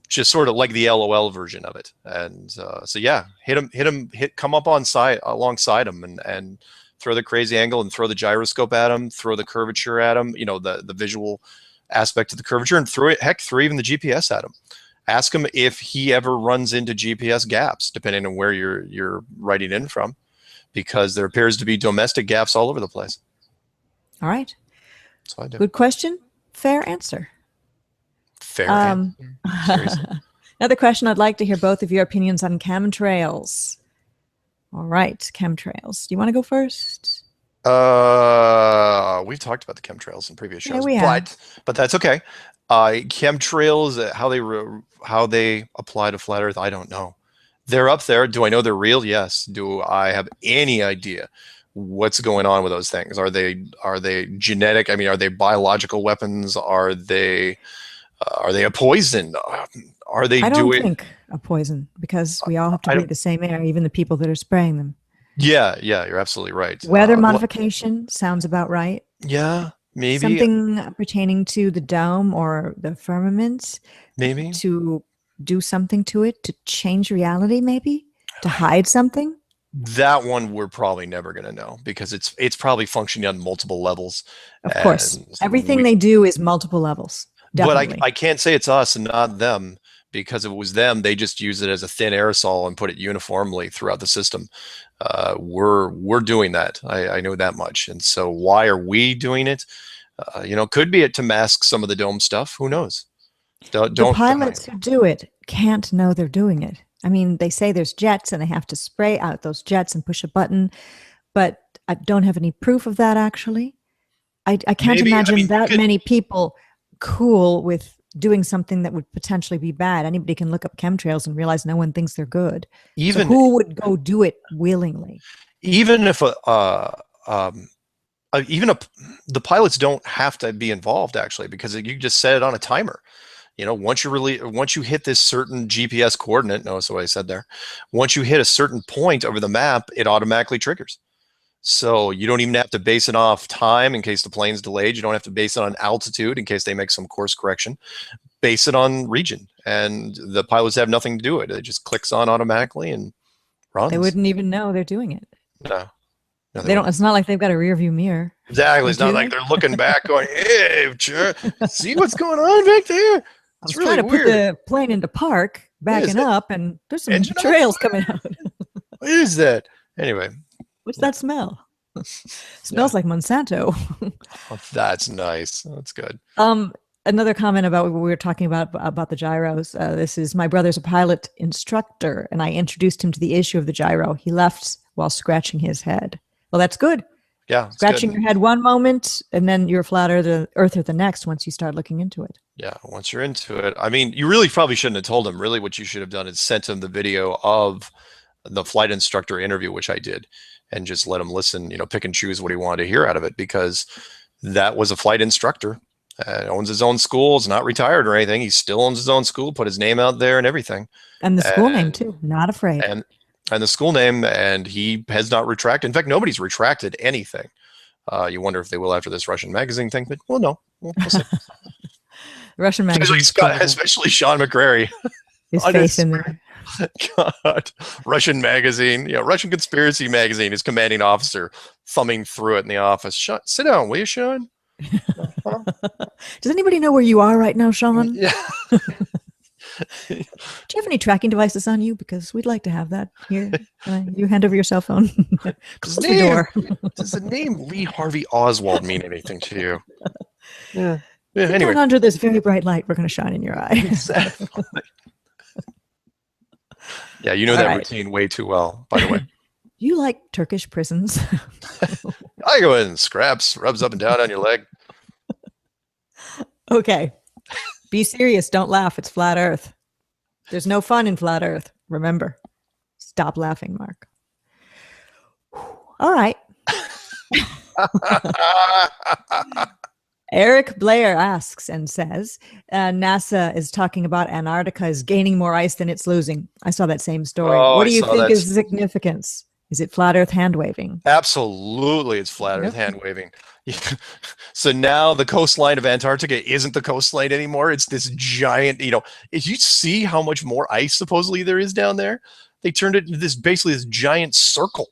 Speaker 2: Just sort of like the LOL version of it. And so yeah, come up alongside them and throw the crazy angle and throw the gyroscope at them, throw the curvature at them. The visual aspect of the curvature, and throw even the GPS at him. Ask him if he ever runs into GPS gaps, depending on where you're writing in from, because there appears to be domestic gaps all over the place. All right. That's what I do. Good question. Fair answer. Fair answer. Another question. I'd like to hear both of your opinions on chemtrails. All right, chemtrails. Do you want to go first? We've talked about the chemtrails in previous shows, but that's okay. Chemtrails, how they apply to flat Earth, I don't know. They're up there. Do I know they're real? Yes. Do I have any idea what's going on with those things? Are they genetic? I mean, are they biological weapons? Are they a poison? Are they? I don't think a poison, because we all have to breathe the same air, even the people that are spraying them. Yeah, you're absolutely right. Weather modification sounds about right. Yeah, Maybe.
Speaker 3: Something pertaining to the dome or the firmament.
Speaker 2: Maybe.
Speaker 3: To do something to it, to change reality, maybe? To hide something?
Speaker 2: That one we're probably never going to know because it's probably functioning on multiple levels.
Speaker 3: Of course. Everything they do is multiple levels. Definitely.
Speaker 2: But I can't say it's us and not them, because if it was them, they just use it as a thin aerosol and put it uniformly throughout the system. We're doing that. I know that much. And so why are we doing it? Could be it to mask some of the dome stuff. Who knows?
Speaker 3: The pilots who do it can't know they're doing it. I mean, they say there's jets and they have to spray out those jets and push a button, but I don't have any proof of that, actually. I can't imagine many people cool with doing something that would potentially be bad. Anybody can look up chemtrails and realize no one thinks they're good. So who would go do it willingly? Even
Speaker 2: if the pilots don't have to be involved, actually, because you just set it on a timer. Once you hit this certain GPS coordinate, notice what I said there. Once you hit a certain point over the map, it automatically triggers. So you don't even have to base it off time in case the plane's delayed. You don't have to base it on altitude in case they make some course correction. Base it on region, and the pilots have nothing to do with it. It just clicks on automatically and runs.
Speaker 3: They wouldn't even know they're doing it.
Speaker 2: No,
Speaker 3: they don't. It's not like they've got a rear view mirror.
Speaker 2: Exactly. It's not like they're looking back going, "Hey, see what's going on back there."
Speaker 3: It's really trying to put the plane into park, backing up, and there's some trails coming out.
Speaker 2: What is that? Anyway.
Speaker 3: What's that smell? Smells like Monsanto.
Speaker 2: Oh, that's nice. That's good.
Speaker 3: Another comment about what we were talking about the gyros. This is, my brother's a pilot instructor, and I introduced him to the issue of the gyro. He left while scratching his head. Well, that's good.
Speaker 2: Yeah.
Speaker 3: Scratching your head one moment, and then you're a flat earther the next once you start looking into it.
Speaker 2: Yeah, once you're into it. I mean, you really probably shouldn't have told him. Really, what you should have done is sent him the video of the flight instructor interview, which I did, and just let him listen, pick and choose what he wanted to hear out of it, because that was a flight instructor. Owns his own school, is not retired or anything. He still owns his own school, put his name out there and everything.
Speaker 3: And the school name too, not afraid.
Speaker 2: And the school name, and he has not retracted. In fact, nobody's retracted anything. You wonder if they will after this Russian magazine thing, but well, no. We'll see.
Speaker 3: Russian magazine.
Speaker 2: Especially Sean McCrary.
Speaker 3: His face in there.
Speaker 2: God, Russian magazine, Russian conspiracy magazine, his commanding officer thumbing through it in the office. Sit down, will you, Sean?
Speaker 3: Does anybody know where you are right now, Sean?
Speaker 2: Yeah.
Speaker 3: Do you have any tracking devices on you? Because we'd like to have that here. You hand over your cell phone. Close the door.
Speaker 2: Does the name Lee Harvey Oswald mean anything to you? Yeah.
Speaker 3: Anyway, under this very bright light, we're going to shine in your eye.
Speaker 2: Exactly. Yeah, you know that routine way too well, by the way.
Speaker 3: You like Turkish prisons?
Speaker 2: I go in, scraps, rubs up and down on your leg.
Speaker 3: Okay. Be serious. Don't laugh. It's flat Earth. There's no fun in flat Earth. Remember. Stop laughing, Mark. All right. Eric Blair asks and says, NASA is talking about Antarctica is gaining more ice than it's losing. I saw that same story. What do you think is the significance? Is it flat Earth hand waving?
Speaker 2: Absolutely, it's flat Earth hand waving. So now the coastline of Antarctica isn't the coastline anymore. It's this giant, if you see how much more ice supposedly there is down there, they turned it into basically this giant circle.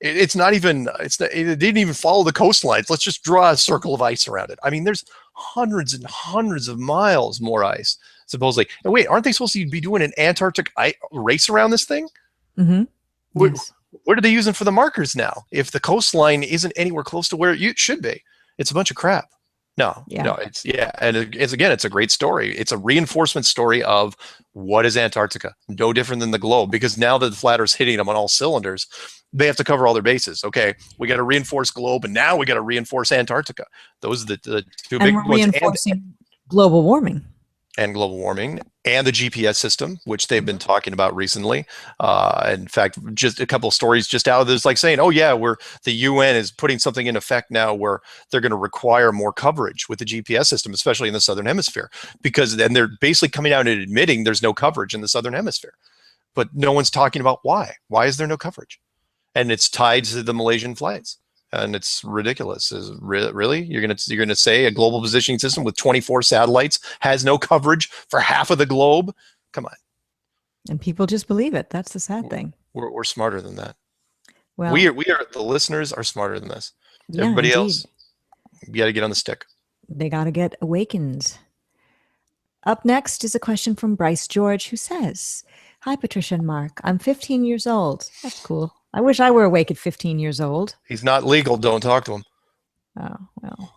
Speaker 2: It didn't even follow the coastlines. Let's just draw a circle of ice around it. I mean, there's hundreds and hundreds of miles more ice, supposedly. And wait, aren't they supposed to be doing an Antarctic race around this thing?
Speaker 3: Mm-hmm.
Speaker 2: What are they using for the markers now? If the coastline isn't anywhere close to where it should be, it's a bunch of crap. No, and it's a great story. It's a reinforcement story of what is Antarctica, no different than the globe, because now that the flat Earth's hitting them on all cylinders, they have to cover all their bases. Okay, we got to reinforce globe, and now we got to reinforce Antarctica. Those are the two big ones.
Speaker 3: Reinforcing global warming.
Speaker 2: And global warming, and the GPS system, which they've been talking about recently. In fact, just a couple of stories just out of this, like saying, the UN is putting something in effect now where they're going to require more coverage with the GPS system, especially in the Southern Hemisphere, because then they're basically coming out and admitting there's no coverage in the Southern Hemisphere. But no one's talking about why. Why is there no coverage? And it's tied to the Malaysian flights. and it's ridiculous. Really? You're gonna say a global positioning system with 24 satellites has no coverage for half of the globe? Come on.
Speaker 3: And people just believe it. That's the sad thing.
Speaker 2: We're smarter than that.
Speaker 3: Well,
Speaker 2: we are the listeners are smarter than this.
Speaker 3: yeah,
Speaker 2: Everybody
Speaker 3: indeed.
Speaker 2: else, you got to get on the stick.
Speaker 3: They got to get awakened. Up next is a question from Bryce George, who says, "Hi, Patricia and Mark. I'm 15 years old." That's cool. I wish I were awake at 15 years old.
Speaker 2: He's not legal. Don't talk to him.
Speaker 3: Oh, well.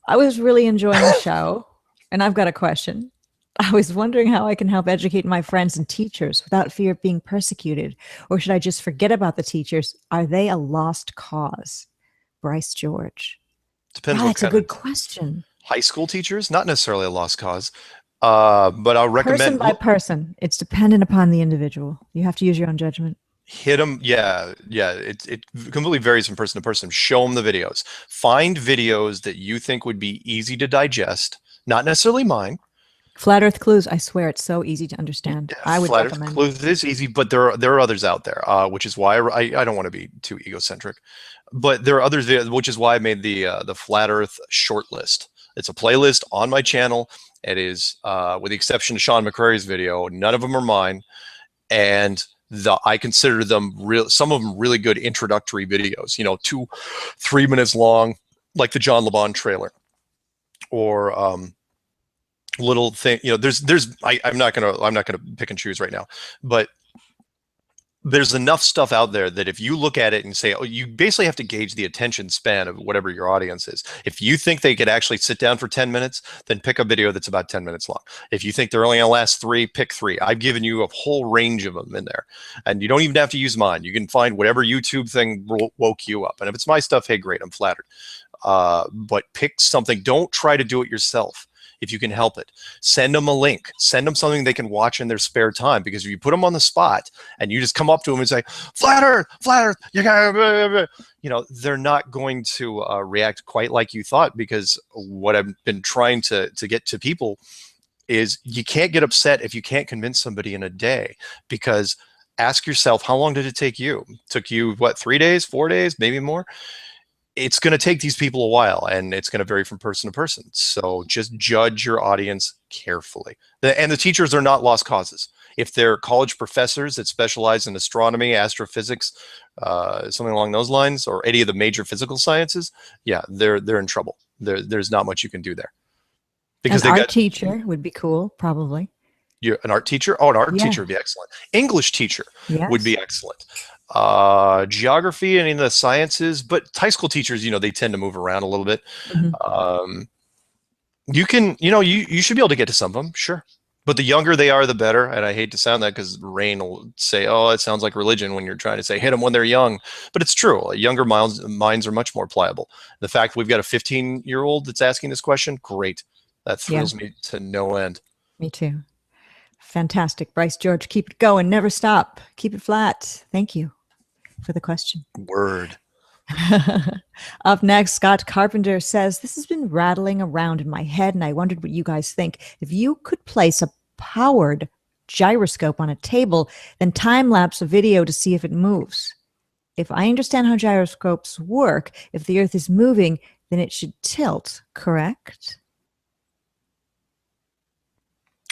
Speaker 3: I was really enjoying the show, and I've got a question. I was wondering how I can help educate my friends and teachers without fear of being persecuted, or should I just forget about the teachers? Are they a lost cause? Bryce George.
Speaker 2: Depends.
Speaker 3: Wow, that's a good question.
Speaker 2: High school teachers, not necessarily a lost cause, but I'll recommend
Speaker 3: person by person. It's dependent upon the individual. You have to use your own judgment.
Speaker 2: Hit them. Yeah. It completely varies from person to person. Show them the videos. Find videos that you think would be easy to digest. Not necessarily mine.
Speaker 3: Flat Earth Clues. I swear it's so easy to understand. I would recommend.
Speaker 2: Flat Earth Clues is easy, but there are others out there, which is why I don't want to be too egocentric. But there are others, which is why I made the Flat Earth short list. It's a playlist on my channel. It is, with the exception of Sean McCrary's video, none of them are mine, and I consider them some of them really good introductory videos. 2-3 minutes long, like the John LeBon trailer, or little thing. I'm not gonna pick and choose right now, but there's enough stuff out there that if you look at it and say, oh, you basically have to gauge the attention span of whatever your audience is. If you think they could actually sit down for 10 minutes, then pick a video that's about 10 minutes long. If you think they're only gonna last 3, pick 3. I've given you a whole range of them in there, and you don't even have to use mine. You can find whatever YouTube thing woke you up. And if it's my stuff, hey, great, I'm flattered. But pick something. Don't try to do it yourself. If you can help it, send them a link, send them something they can watch in their spare time. Because if you put them on the spot and you just come up to them and say, flat earth, you gotta, they're not going to react quite like you thought. Because what I've been trying to get to people is you can't get upset if you can't convince somebody in a day. Because ask yourself, how long did it take you? It took you, what, 3 days, 4 days, maybe more? It's going to take these people a while, and it's going to vary from person to person. So just judge your audience carefully. And the teachers are not lost causes. If they're college professors that specialize in astronomy, astrophysics, something along those lines, or any of the major physical sciences, yeah, they're in trouble. There's not much you can do there. Because
Speaker 3: an art teacher would be cool, probably.
Speaker 2: An art teacher? Oh, an art teacher would be excellent. English teacher would be excellent. Geography and in the sciences, but high school teachers, they tend to move around a little bit. Mm-hmm. You should be able to get to some of them, sure. But the younger they are, the better. And I hate to sound that because Rain will say, oh, it sounds like religion when you're trying to say hit them when they're young. But it's true. Younger minds are much more pliable. The fact we've got a 15-year-old that's asking this question, great. That thrills me to no end. Me
Speaker 3: too. Fantastic. Bryce George, keep it going. Never stop. Keep it flat. Thank you for the question.
Speaker 2: Word.
Speaker 3: Up next, Scott Carpenter says, this has been rattling around in my head, and I wondered what you guys think. If you could place a powered gyroscope on a table, then time-lapse a video to see if it moves. If I understand how gyroscopes work, if the Earth is moving, then it should tilt, correct?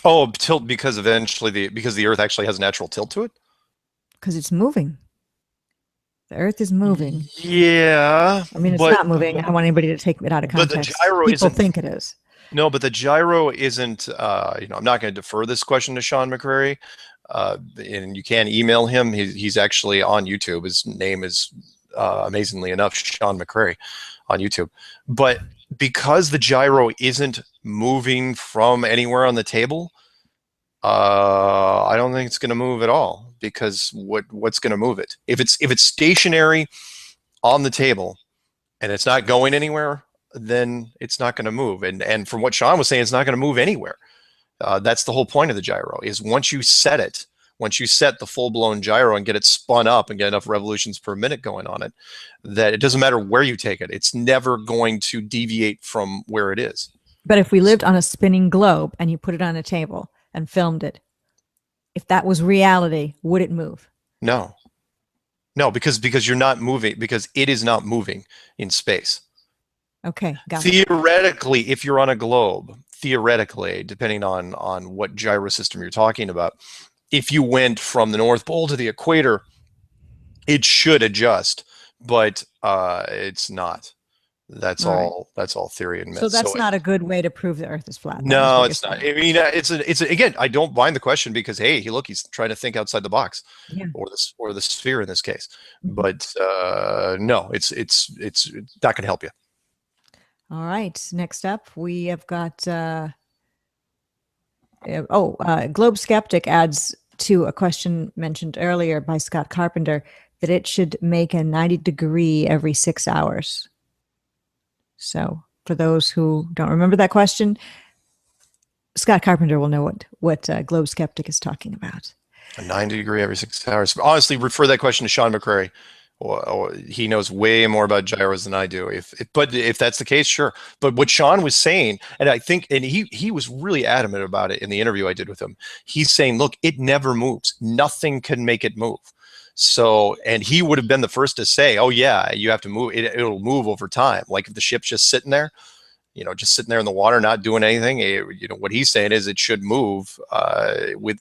Speaker 2: Oh, tilt because eventually because the Earth actually has a natural tilt to it?
Speaker 3: Because it's moving. The Earth is moving.
Speaker 2: Yeah.
Speaker 3: I mean, it's not moving. I don't want anybody to take it out of context.
Speaker 2: But the gyro
Speaker 3: People think it is.
Speaker 2: No, but the gyro isn't, I'm not going to defer this question to Sean McCrary. And you can email him. He's actually on YouTube. His name is, amazingly enough, Sean McCrary on YouTube. But because the gyro isn't moving from anywhere on the table, I don't think it's going to move at all. Because what's going to move it? If it's stationary on the table and it's not going anywhere, then it's not going to move. And from what Sean was saying, it's not going to move anywhere. That's the whole point of the gyro. Is once you set the full-blown gyro and get it spun up and get enough revolutions per minute going on it, that it doesn't matter where you take it. It's never going to deviate from where it is.
Speaker 3: But if we lived on a spinning globe and you put it on a table and filmed it, if that was reality, would it move?
Speaker 2: No. No, because you're not moving, because it is not moving in space.
Speaker 3: Okay, got it.
Speaker 2: Theoretically, if you're on a globe, theoretically, depending on what gyro system you're talking about, if you went from the North Pole to the equator, it should adjust, but it's not. That's all theory and myth.
Speaker 3: So that's not a good way to prove the Earth is flat.
Speaker 2: No, it's not. I mean, it's again, I don't mind the question because, hey, look, he's trying to think outside the box, or the sphere in this case. But no, it's not going to help you.
Speaker 3: All right. Next up, we have got. Globe Skeptic adds to a question mentioned earlier by Scott Carpenter that it should make a 90-degree every 6 hours. So for those who don't remember that question, Scott Carpenter will know what Globe Skeptic is talking about.
Speaker 2: A 90-degree every 6 hours. Honestly, refer that question to Sean McCrary. Or he knows way more about gyros than I do. But if that's the case, sure. But what Sean was saying, and I think, and he was really adamant about it in the interview I did with him. He's saying, look, it never moves. Nothing can make it move. So, and he would have been the first to say, oh yeah, you have to move. It'll move over time. Like if the ship's just sitting there, just sitting there in the water, not doing anything. What he's saying is it should move with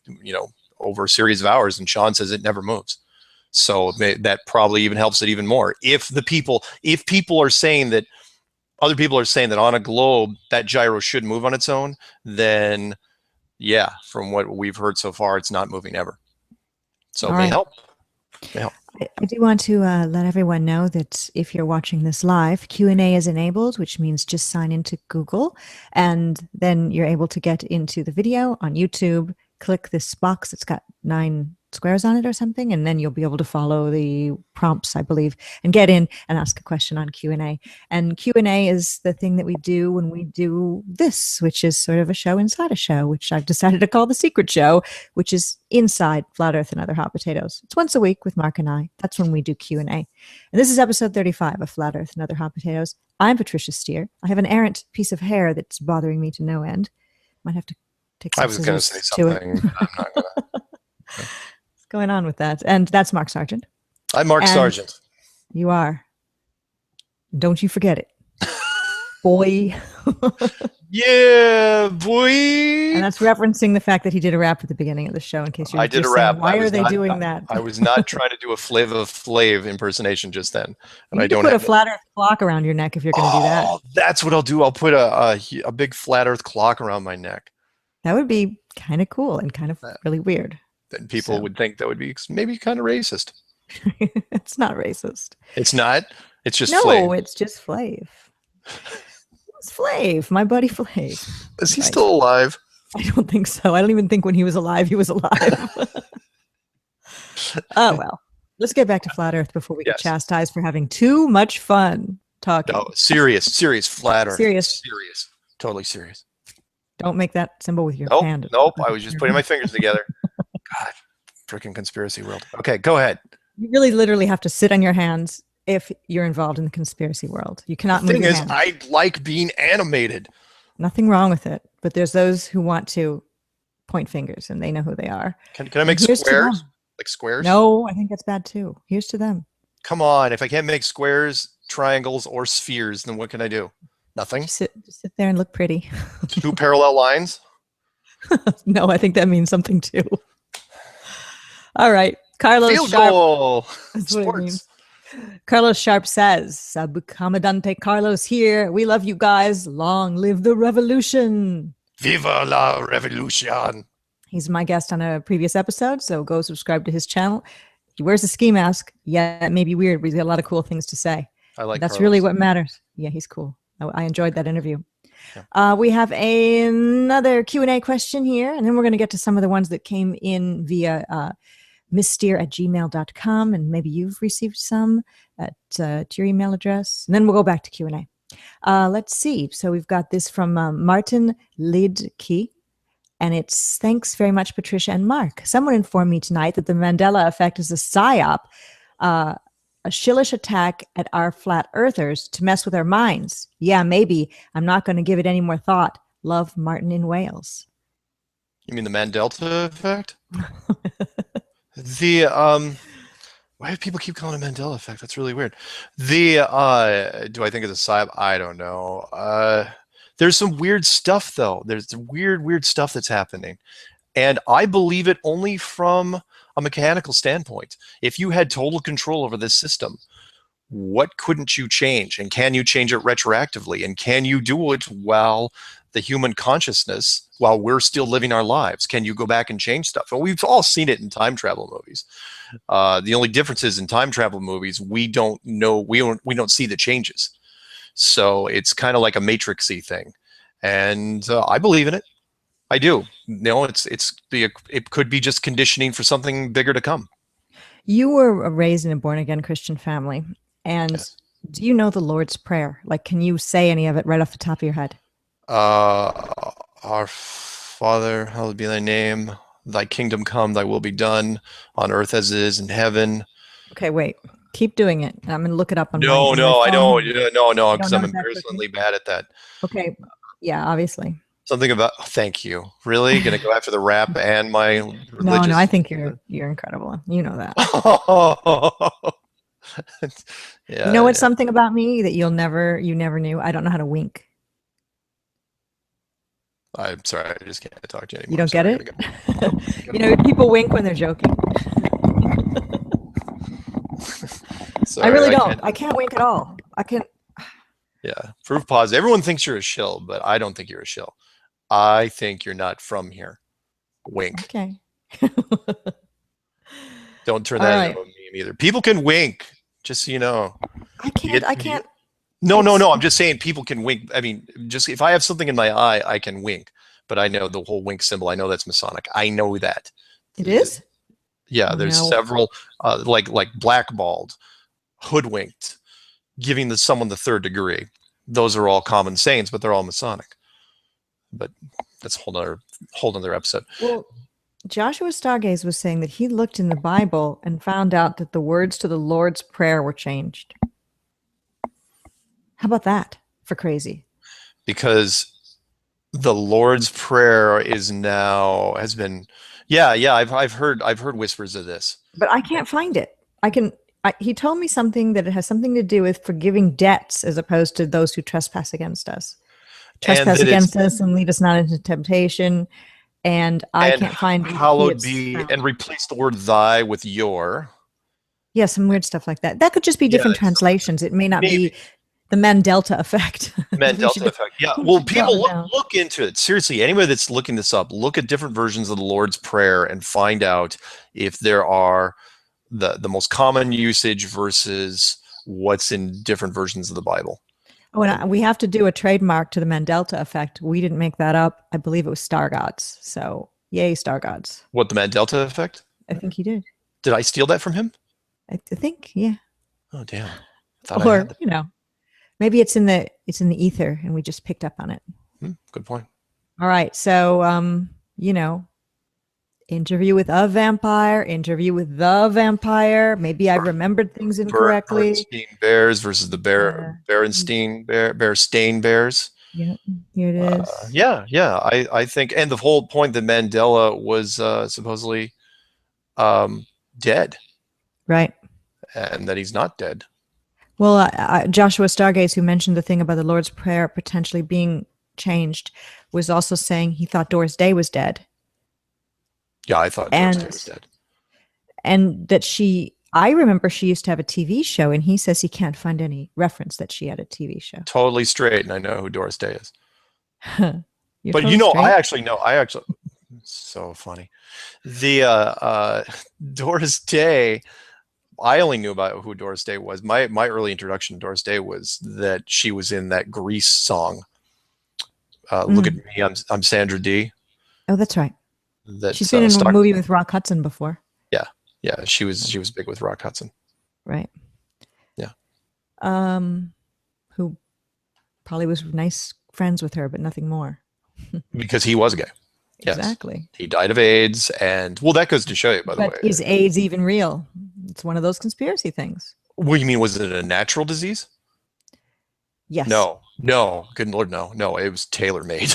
Speaker 2: over a series of hours. And Sean says it never moves. So that probably even helps it even more. If people are saying that, other people are saying that on a globe that gyro should move on its own, then yeah, from what we've heard so far, it's not moving ever. So it may help.
Speaker 3: I do want to let everyone know that if you're watching this live, Q&A is enabled, which means just sign into Google, and then you're able to get into the video on YouTube. Click this box that's got 9 squares on it or something, and then you'll be able to follow the prompts, I believe, and get in and ask a question on Q&A. And Q&A is the thing that we do when we do this, which is sort of a show inside a show, which I've decided to call the Secret Show, which is inside Flat Earth and Other Hot Potatoes. It's once a week with Mark and I. That's when we do Q&A. And this is episode 35 of Flat Earth and Other Hot Potatoes. I'm Patricia Steere. I have an errant piece of hair that's bothering me to no end. Might have to take some scissors. I was going to say something. I'm not going to. What's going on with that? And that's Mark Sargent.
Speaker 2: I'm Mark Sargent.
Speaker 3: You are. Don't you forget it. Boy.
Speaker 2: Yeah, boy.
Speaker 3: And that's referencing the fact that he did a rap at the beginning of the show, in case you're
Speaker 2: just saying,
Speaker 3: why are they doing that?
Speaker 2: I was not trying to do a Flava Flav impersonation just then. And
Speaker 3: you can put a flat earth clock around your neck if you're going to do that.
Speaker 2: That's what I'll do. I'll put a big flat earth clock around my neck.
Speaker 3: That would be kind of cool and kind of really weird. Then
Speaker 2: people would think that would be maybe kind of racist.
Speaker 3: It's not racist.
Speaker 2: It's not? It's just
Speaker 3: Flav.
Speaker 2: No,
Speaker 3: it's just Flav. It's Flav, my buddy Flav.
Speaker 2: Is he still alive?
Speaker 3: I don't think so. I don't even think when he was alive, he was alive. Oh, well. Let's get back to Flat Earth before we get chastised for having too much fun talking.
Speaker 2: No, serious Flat Earth.
Speaker 3: Serious.
Speaker 2: Totally serious.
Speaker 3: Don't make that symbol with your hand.
Speaker 2: Nope. I was just putting my fingers together. God, freaking conspiracy world. Okay, go ahead.
Speaker 3: You really literally have to sit on your hands if you're involved in the conspiracy world. You cannot move your hands.
Speaker 2: The thing is, I like being animated.
Speaker 3: Nothing wrong with it, but there's those who want to point fingers, and they know who they are.
Speaker 2: Can I make squares? Like squares?
Speaker 3: No, I think that's bad too. Here's to them.
Speaker 2: Come on. If I can't make squares, triangles, or spheres, then what can I do? Nothing?
Speaker 3: Just sit there and look pretty.
Speaker 2: 2 parallel lines?
Speaker 3: No, I think that means something too. All right. Carlos
Speaker 2: Field
Speaker 3: Sharp.
Speaker 2: Goal.
Speaker 3: That's what it means. Carlos Sharp says, Sub Comandante Carlos here. We love you guys. Long live the revolution.
Speaker 2: Viva la revolution.
Speaker 3: He's my guest on a previous episode, so go subscribe to his channel. He wears a ski mask. Yeah, it may be weird, but he's got a lot of cool things to say. That's
Speaker 2: Carlos.
Speaker 3: Really what matters. Yeah, he's cool. I enjoyed that interview. Yeah. We have another Q&A question here, and then we're going to get to some of the ones that came in via mssteere@gmail.com, and maybe you've received some to your email address. And then we'll go back to Q&A. Let's see. So we've got this from Martin Lidke, and it's, thanks very much, Patricia and Mark. Someone informed me tonight that the Mandela Effect is a psyop, a shillish attack at our flat earthers to mess with our minds. Yeah, maybe. I'm not going to give it any more thought. Love, Martin in Wales.
Speaker 2: You mean the Mandela Effect? Why do people keep calling it Mandela Effect? That's really weird. The do I think it's a psyop? I don't know. There's some weird stuff though. There's some weird stuff that's happening, and I believe it only from a mechanical standpoint. If you had total control over this system, what couldn't you change, and can you change it retroactively, and can you do it while the human consciousness, while we're still living our lives? Can you go back and change stuff? And we've all seen it in time travel movies. The only difference is in time travel movies, we don't know, we don't see the changes. So it's kind of like a matrixy thing, and I believe in it. I do. It could be just conditioning for something bigger to come. You
Speaker 3: were raised in a born again Christian family, and yes. Do you know the Lord's Prayer? Like, can you say any of it right off the top of your head?
Speaker 2: Our Father, hallowed be thy name. Thy kingdom come, thy will be done on earth as it is in heaven.
Speaker 3: Okay, wait. Keep doing it. I'm going to look it up on
Speaker 2: my
Speaker 3: phone.
Speaker 2: I don't. No, because I'm embarrassingly bad at that.
Speaker 3: Okay. Yeah, obviously.
Speaker 2: Something about, thank you. Really? Going to go after the rap and my religious?
Speaker 3: No, I think you're incredible. You know that.
Speaker 2: Yeah,
Speaker 3: you know what's something about me that you never knew? I don't know how to wink.
Speaker 2: I'm sorry, I just can't talk to you anymore.
Speaker 3: You don't get it? You know, people wink when they're joking. Sorry, I really don't. I can't wink at all. I can't.
Speaker 2: Yeah, proof positive. Everyone thinks you're a shill, but I don't think you're a shill. I think you're not from here. Wink.
Speaker 3: Okay.
Speaker 2: Don't turn that into a meme either. People can wink, just so you know.
Speaker 3: I can't.
Speaker 2: No. I'm just saying people can wink. I mean, just if I have something in my eye, I can wink. But I know the whole wink symbol. I know that's Masonic. I know that.
Speaker 3: It is?
Speaker 2: Yeah, there's several, like blackballed, hoodwinked, giving someone the third degree. Those are all common sayings, but they're all Masonic. But that's a whole nother episode.
Speaker 3: Well, Joshua Stargaze was saying that he looked in the Bible and found out that the words to the Lord's Prayer were changed. How about that for crazy?
Speaker 2: Because the Lord's Prayer has been, I've heard whispers of this.
Speaker 3: But I can't find it. He told me something that it has something to do with forgiving debts as opposed to those who trespass against us. Trespass against us and lead us not into temptation. And I can't find
Speaker 2: hallowed be and replace the word thy with your.
Speaker 3: Yeah, some weird stuff like that. That could just be different translations. It may not be the Mandela Effect.
Speaker 2: Mandela Effect. Yeah. Well, people look into it. Seriously, anybody that's looking this up, look at different versions of the Lord's Prayer and find out if there are the most common usage versus what's in different versions of the Bible.
Speaker 3: Oh, and we have to do a trademark to the Mandela Effect. We didn't make that up. I believe it was Star Gods. So, yay, Star Gods.
Speaker 2: What, the Mandela Effect?
Speaker 3: I think he did.
Speaker 2: Did I steal that from him?
Speaker 3: I think, yeah.
Speaker 2: Oh, damn.
Speaker 3: Or, maybe it's in the ether and we just picked up on it.
Speaker 2: Good point.
Speaker 3: All right. So, interview with a vampire, interview with the vampire. Maybe I remembered things incorrectly.
Speaker 2: Berenstein Bears versus the Berenstain Bears.
Speaker 3: Yeah, here it is.
Speaker 2: I think, and the whole point that Mandela was supposedly dead.
Speaker 3: Right.
Speaker 2: And that he's not dead.
Speaker 3: Well, Joshua Stargaze, who mentioned the thing about the Lord's Prayer potentially being changed, was also saying he thought Doris Day was dead.
Speaker 2: Yeah, I thought Doris Day was dead.
Speaker 3: And that I remember she used to have a TV show, and he says he can't find any reference that she had a TV show.
Speaker 2: Totally straight, and I know who Doris Day is. But
Speaker 3: totally straight?
Speaker 2: I actually so funny. The Doris Day, I only knew about who Doris Day was. My early introduction to Doris Day was that she was in that Grease song. Look at me, I'm Sandra Dee.
Speaker 3: Oh, that's right. She's been in a movie with Rock Hudson before.
Speaker 2: Yeah, she was big with Rock Hudson.
Speaker 3: Right.
Speaker 2: Yeah.
Speaker 3: Who probably was nice friends with her, but nothing more.
Speaker 2: Because he was gay. Yes.
Speaker 3: Exactly.
Speaker 2: He died of AIDS, and that goes to show you, by the way.
Speaker 3: Is AIDS even real? It's one of those conspiracy things.
Speaker 2: What do you mean? Was it a natural disease?
Speaker 3: Yes.
Speaker 2: No. Good Lord, no. It was tailor-made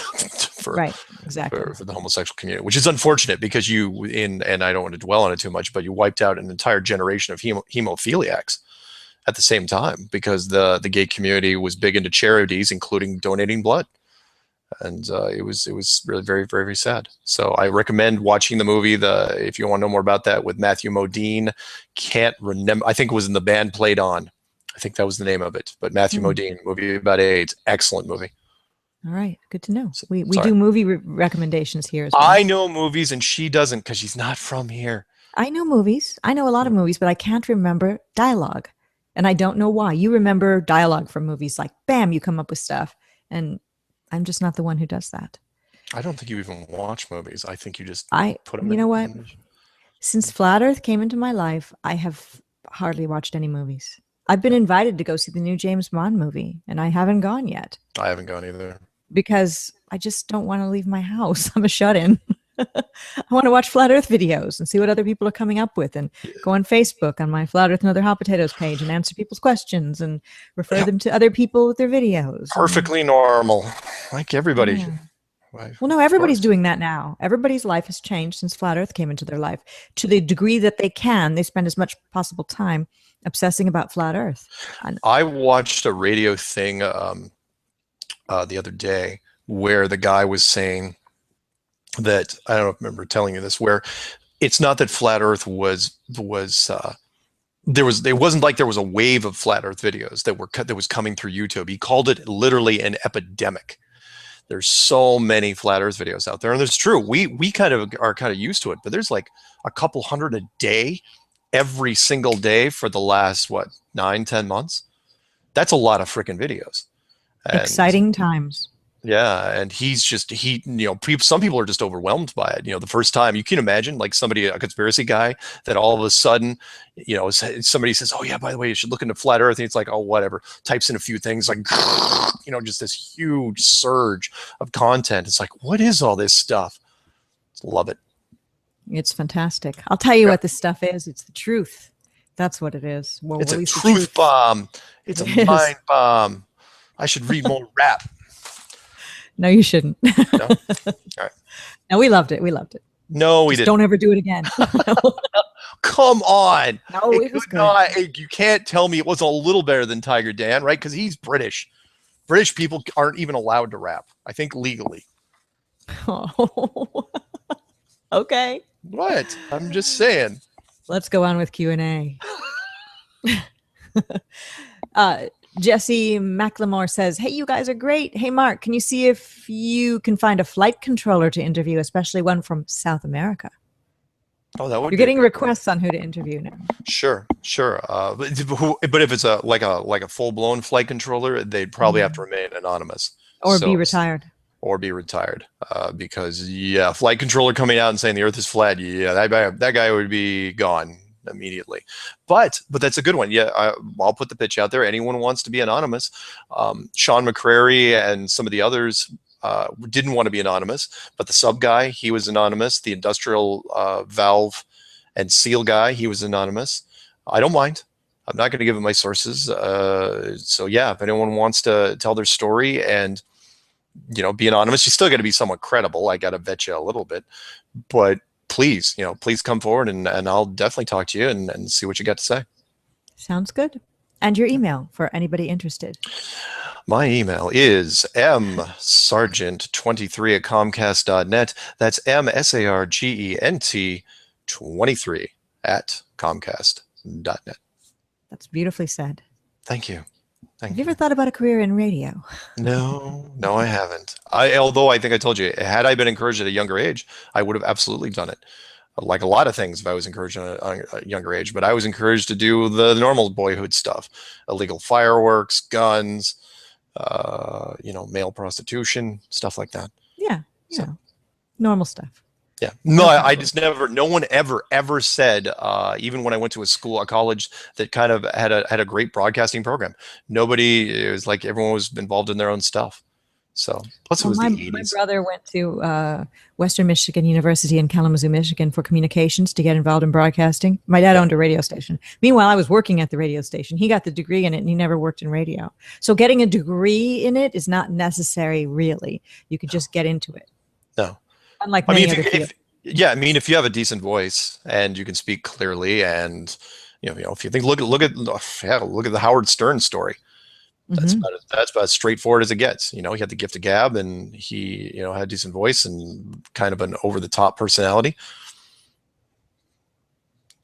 Speaker 3: right, exactly.
Speaker 2: for the homosexual community, which is unfortunate because and I don't want to dwell on it too much, but you wiped out an entire generation of hemophiliacs at the same time because the gay community was big into charities, including donating blood. And it was really very, very, very sad. So I recommend watching the movie. If you want to know more about that, with Matthew Modine. Can't remember. I think it was in The Band Played On. I think that was the name of it. But Matthew Modine, movie about AIDS, excellent movie.
Speaker 3: All right, good to know. We do movie recommendations here as well.
Speaker 2: I know movies, and she doesn't because she's not from here.
Speaker 3: I know movies. I know a lot of movies, but I can't remember dialogue, and I don't know why. You remember dialogue from movies, like bam, you come up with stuff, and I'm just not the one who does that.
Speaker 2: I don't think you even watch movies. I think you just put them.
Speaker 3: You know what? Since Flat Earth came into my life, I have hardly watched any movies. I've been invited to go see the new James Bond movie, and I haven't gone yet.
Speaker 2: I haven't gone either.
Speaker 3: Because I just don't want to leave my house. I'm a shut-in. I want to watch Flat Earth videos and see what other people are coming up with, and go on Facebook on my Flat Earth and Other Hot Potatoes page and answer people's questions and refer them to other people with their videos.
Speaker 2: Perfectly normal, like everybody.
Speaker 3: Yeah. Well, no, everybody's doing that now. Everybody's life has changed since Flat Earth came into their life. To the degree that they spend as much possible time obsessing about Flat Earth.
Speaker 2: I watched a radio thing the other day where the guy was saying that, I don't remember telling you this, where it's not that Flat Earth it wasn't like there was a wave of Flat Earth videos that was coming through YouTube. He called it literally an epidemic. There's so many Flat Earth videos out there, and it's true. We kind of are used to it, but there's like a couple hundred a day, every single day for the last 9-10 months. That's a lot of freaking videos. And
Speaker 3: exciting times.
Speaker 2: Yeah, and some people are just overwhelmed by it. The first time, you can imagine, like a conspiracy guy, that all of a sudden, somebody says, "Oh yeah, by the way, you should look into Flat Earth," and it's like, "Oh, whatever." Types in a few things, like, just this huge surge of content. It's like, what is all this stuff? Love it.
Speaker 3: It's fantastic. I'll tell you what this stuff is. It's the truth. That's what it is.
Speaker 2: It's a truth bomb. It's a mind bomb. I should read more rap.
Speaker 3: No, you shouldn't.
Speaker 2: No? All right.
Speaker 3: No, we loved it. We loved it.
Speaker 2: No, we didn't.
Speaker 3: Don't ever do it again.
Speaker 2: Come on.
Speaker 3: No, it was good.
Speaker 2: You can't tell me it was a little better than Tiger Dan, right? Because he's British. British people aren't even allowed to rap, I think, legally.
Speaker 3: Oh. Okay.
Speaker 2: What? I'm just saying.
Speaker 3: Let's go on with Q&A. Jesse McLemore says, "Hey, you guys are great. Hey, Mark, can you see if you can find a flight controller to interview, especially one from South America?"
Speaker 2: Oh, that would.
Speaker 3: You're getting requests on who to interview now.
Speaker 2: Sure. But if it's like a full blown flight controller, they'd probably have to remain anonymous
Speaker 3: or be retired.
Speaker 2: Because flight controller coming out and saying the Earth is flat, that guy would be gone immediately. But that's a good one. I'll put the pitch out there. Anyone wants to be anonymous. Sean McCrary and some of the others didn't want to be anonymous, but the sub guy, he was anonymous. The industrial valve and seal guy, he was anonymous. I don't mind. I'm not going to give him my sources. So if anyone wants to tell their story and be anonymous, you still got to be somewhat credible. I got to vet you a little bit, but please come forward and I'll definitely talk to you and see what you got to say.
Speaker 3: Sounds good. And your email for anybody interested.
Speaker 2: My email is msargent23@comcast.net. That's msargent23@comcast.net. That's
Speaker 3: beautifully said.
Speaker 2: Thank you.
Speaker 3: Have you ever thought about a career in radio?
Speaker 2: No, I haven't. Although I think I told you, had I been encouraged at a younger age, I would have absolutely done it. Like a lot of things, if I was encouraged at a younger age, but I was encouraged to do the normal boyhood stuff: illegal fireworks, guns, male prostitution, stuff like that.
Speaker 3: Yeah, normal stuff.
Speaker 2: Yeah. No, I just never, no one ever said, even when I went to a college that kind of had a great broadcasting program, it was like everyone was involved in their own stuff. So plus it was the 80s.
Speaker 3: My brother went to Western Michigan University in Kalamazoo, Michigan for communications to get involved in broadcasting. My dad owned a radio station. Meanwhile, I was working at the radio station. He got the degree in it and he never worked in radio. So getting a degree in it is not necessary, really. You could just get into it. Unlike
Speaker 2: I
Speaker 3: many
Speaker 2: mean,
Speaker 3: other fields.
Speaker 2: if you have a decent voice and you can speak clearly, and if you think, look at the Howard Stern story. That's
Speaker 3: Mhm.
Speaker 2: that's about as straightforward as it gets. He had the gift of gab, and he had a decent voice and kind of an over the top personality.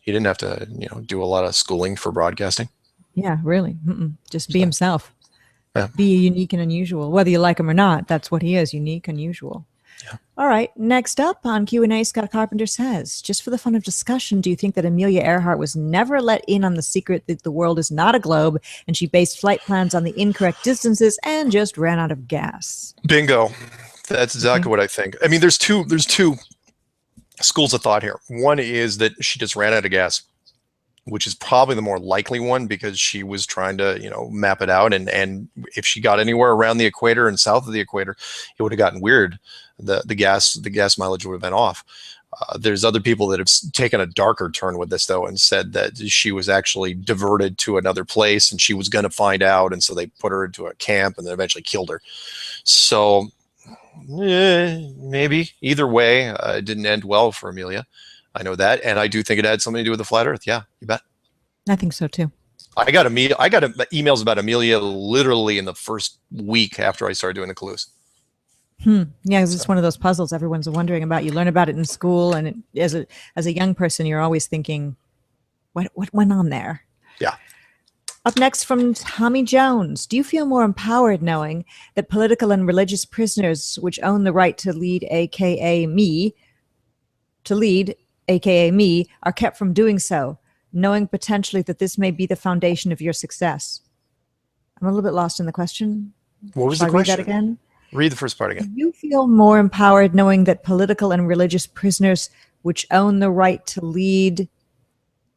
Speaker 2: He didn't have to do a lot of schooling for broadcasting.
Speaker 3: Yeah, really. Just be himself.
Speaker 2: Yeah.
Speaker 3: Be unique and unusual. Whether you like him or not, that's what he is, unique, unusual.
Speaker 2: Yeah.
Speaker 3: All right. Next up on Q&A, Scott Carpenter says, just for the fun of discussion, do you think that Amelia Earhart was never let in on the secret that the world is not a globe and she based flight plans on the incorrect distances and just ran out of gas?
Speaker 2: Bingo. That's exactly what I think. I mean, there's two schools of thought here. One is that she just ran out of gas, which is probably the more likely one, because she was trying to, map it out. And if she got anywhere around the equator and south of the equator, it would have gotten weird. The gas mileage would have been off. There's other people that have taken a darker turn with this, though, and said that she was actually diverted to another place and she was going to find out. And so they put her into a camp and then eventually killed her. So maybe either way, it didn't end well for Amelia. I know that, and I do think it had something to do with the flat Earth. Yeah, you bet.
Speaker 3: I think so too.
Speaker 2: I got emails about Amelia literally in the first week after I started doing the clues.
Speaker 3: Yeah, because it's one of those puzzles everyone's wondering about. You learn about it in school, and as a young person, you're always thinking, what went on there?
Speaker 2: Yeah.
Speaker 3: Up next from Tommy Jones. Do you feel more empowered knowing that political and religious prisoners which own the right to lead, aka me, are kept from doing so, knowing potentially that this may be the foundation of your success? I'm a little bit lost in the question.
Speaker 2: What was
Speaker 3: Shall
Speaker 2: the
Speaker 3: I
Speaker 2: question?
Speaker 3: read that again?
Speaker 2: Read the first part again.
Speaker 3: Do you feel more empowered knowing that political and religious prisoners which own the right to lead,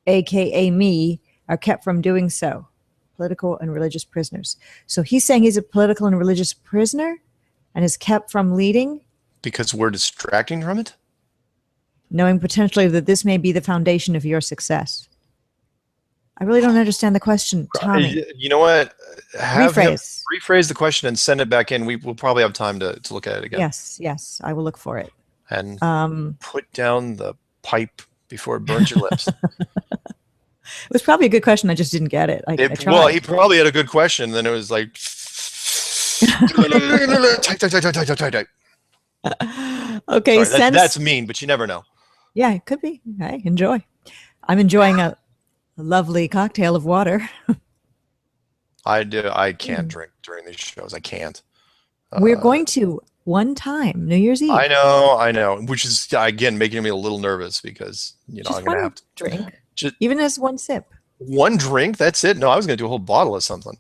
Speaker 3: aka me, are kept from doing so? Political and religious prisoners. So he's saying he's a political and religious prisoner and is kept from leading?
Speaker 2: Because we're distracting from it?
Speaker 3: Knowing potentially that this may be the foundation of your success. I really don't understand the question, Tommy.
Speaker 2: You know what? Have him
Speaker 3: rephrase
Speaker 2: the question and send it back in. We'll probably have time to look at it again.
Speaker 3: Yes, I will look for it.
Speaker 2: And put down the pipe before it burns your lips.
Speaker 3: It was probably a good question. I just didn't get it. I tried.
Speaker 2: Well, he probably had a good question. Then it was like, type.
Speaker 3: Okay,
Speaker 2: sorry, that's mean, but you never know.
Speaker 3: Yeah, it could be. Hey, enjoy. I'm enjoying a lovely cocktail of water.
Speaker 2: I can't drink during these shows. I can't.
Speaker 3: We're going to one time, New Year's Eve.
Speaker 2: I know. Which is, again, making me a little nervous because,
Speaker 3: just
Speaker 2: I'm going to have to
Speaker 3: drink. Even as one sip.
Speaker 2: One drink? That's it? No, I was going to do a whole bottle of something.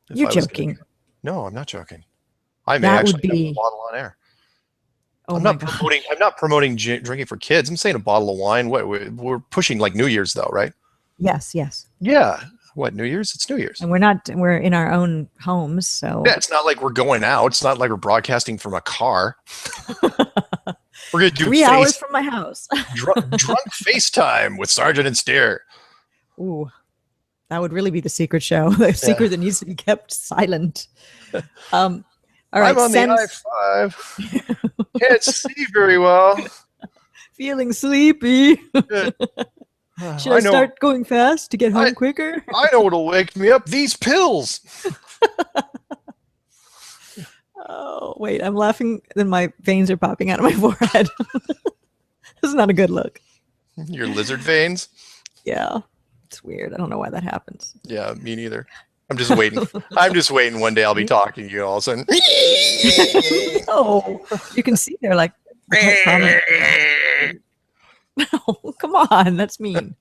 Speaker 3: You're joking.
Speaker 2: No, I'm not joking. I may actually have a bottle on air.
Speaker 3: Oh,
Speaker 2: I'm not promoting drinking for kids. I'm saying a bottle of wine. What we're pushing like New Year's though, right?
Speaker 3: Yes.
Speaker 2: Yeah. What, New Year's? It's New Year's.
Speaker 3: And we're in our own homes, so
Speaker 2: yeah, it's not like we're going out. It's not like we're broadcasting from a car. We're gonna do
Speaker 3: 3 hours from my house.
Speaker 2: drunk FaceTime with Sargent and Steere.
Speaker 3: Ooh. That would really be the secret show. The secret that needs to be kept silent. All right.
Speaker 2: I'm on the I-5. Can't see very well.
Speaker 3: Feeling sleepy. Should I start going fast to get home quicker?
Speaker 2: I know what'll wake me up. These pills.
Speaker 3: Oh, wait. I'm laughing. Then my veins are popping out of my forehead. This is not a good look.
Speaker 2: Your lizard veins?
Speaker 3: Yeah. It's weird. I don't know why that happens.
Speaker 2: Yeah, me neither. I'm just waiting. One day I'll be talking to you all of a sudden.
Speaker 3: Oh, you can see they're like, no, come on. That's mean.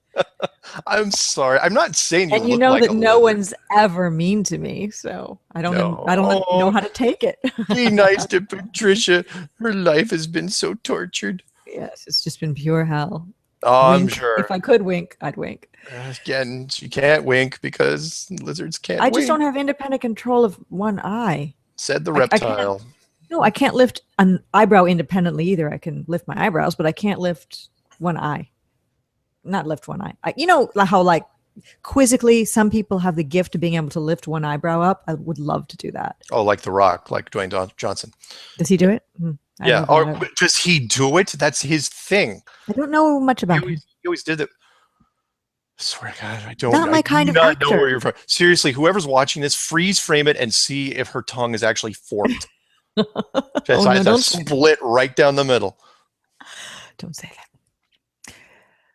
Speaker 2: I'm sorry. I'm not saying you.
Speaker 3: And you know that no one's ever mean to me, so I don't know how to take it.
Speaker 2: Be nice to Patricia. Her life has been so tortured.
Speaker 3: Yes, it's just been pure hell.
Speaker 2: Oh,
Speaker 3: wink.
Speaker 2: I'm sure.
Speaker 3: If I could wink, I'd wink.
Speaker 2: Again, she can't wink because lizards can't wink.
Speaker 3: I just don't have independent control of one eye.
Speaker 2: Said the reptile.
Speaker 3: I can't lift an eyebrow independently either. I can lift my eyebrows, but I can't lift one eye. Not lift one eye. You know how like quizzically some people have the gift of being able to lift one eyebrow up? I would love to do that.
Speaker 2: Oh, like The Rock, like Dwayne Johnson.
Speaker 3: Does he do it? I
Speaker 2: Yeah.
Speaker 3: love
Speaker 2: Or
Speaker 3: that.
Speaker 2: does he do it? That's his thing.
Speaker 3: I don't know much
Speaker 2: He
Speaker 3: about him.
Speaker 2: always did it. I swear to God,
Speaker 3: Not my
Speaker 2: I
Speaker 3: kind
Speaker 2: do
Speaker 3: of
Speaker 2: not know
Speaker 3: actor.
Speaker 2: where you're from. Seriously, whoever's watching this, freeze frame it and see if her tongue is actually forked.
Speaker 3: Oh, no,
Speaker 2: It's a
Speaker 3: don't say that.
Speaker 2: split right down the middle.
Speaker 3: Don't say that.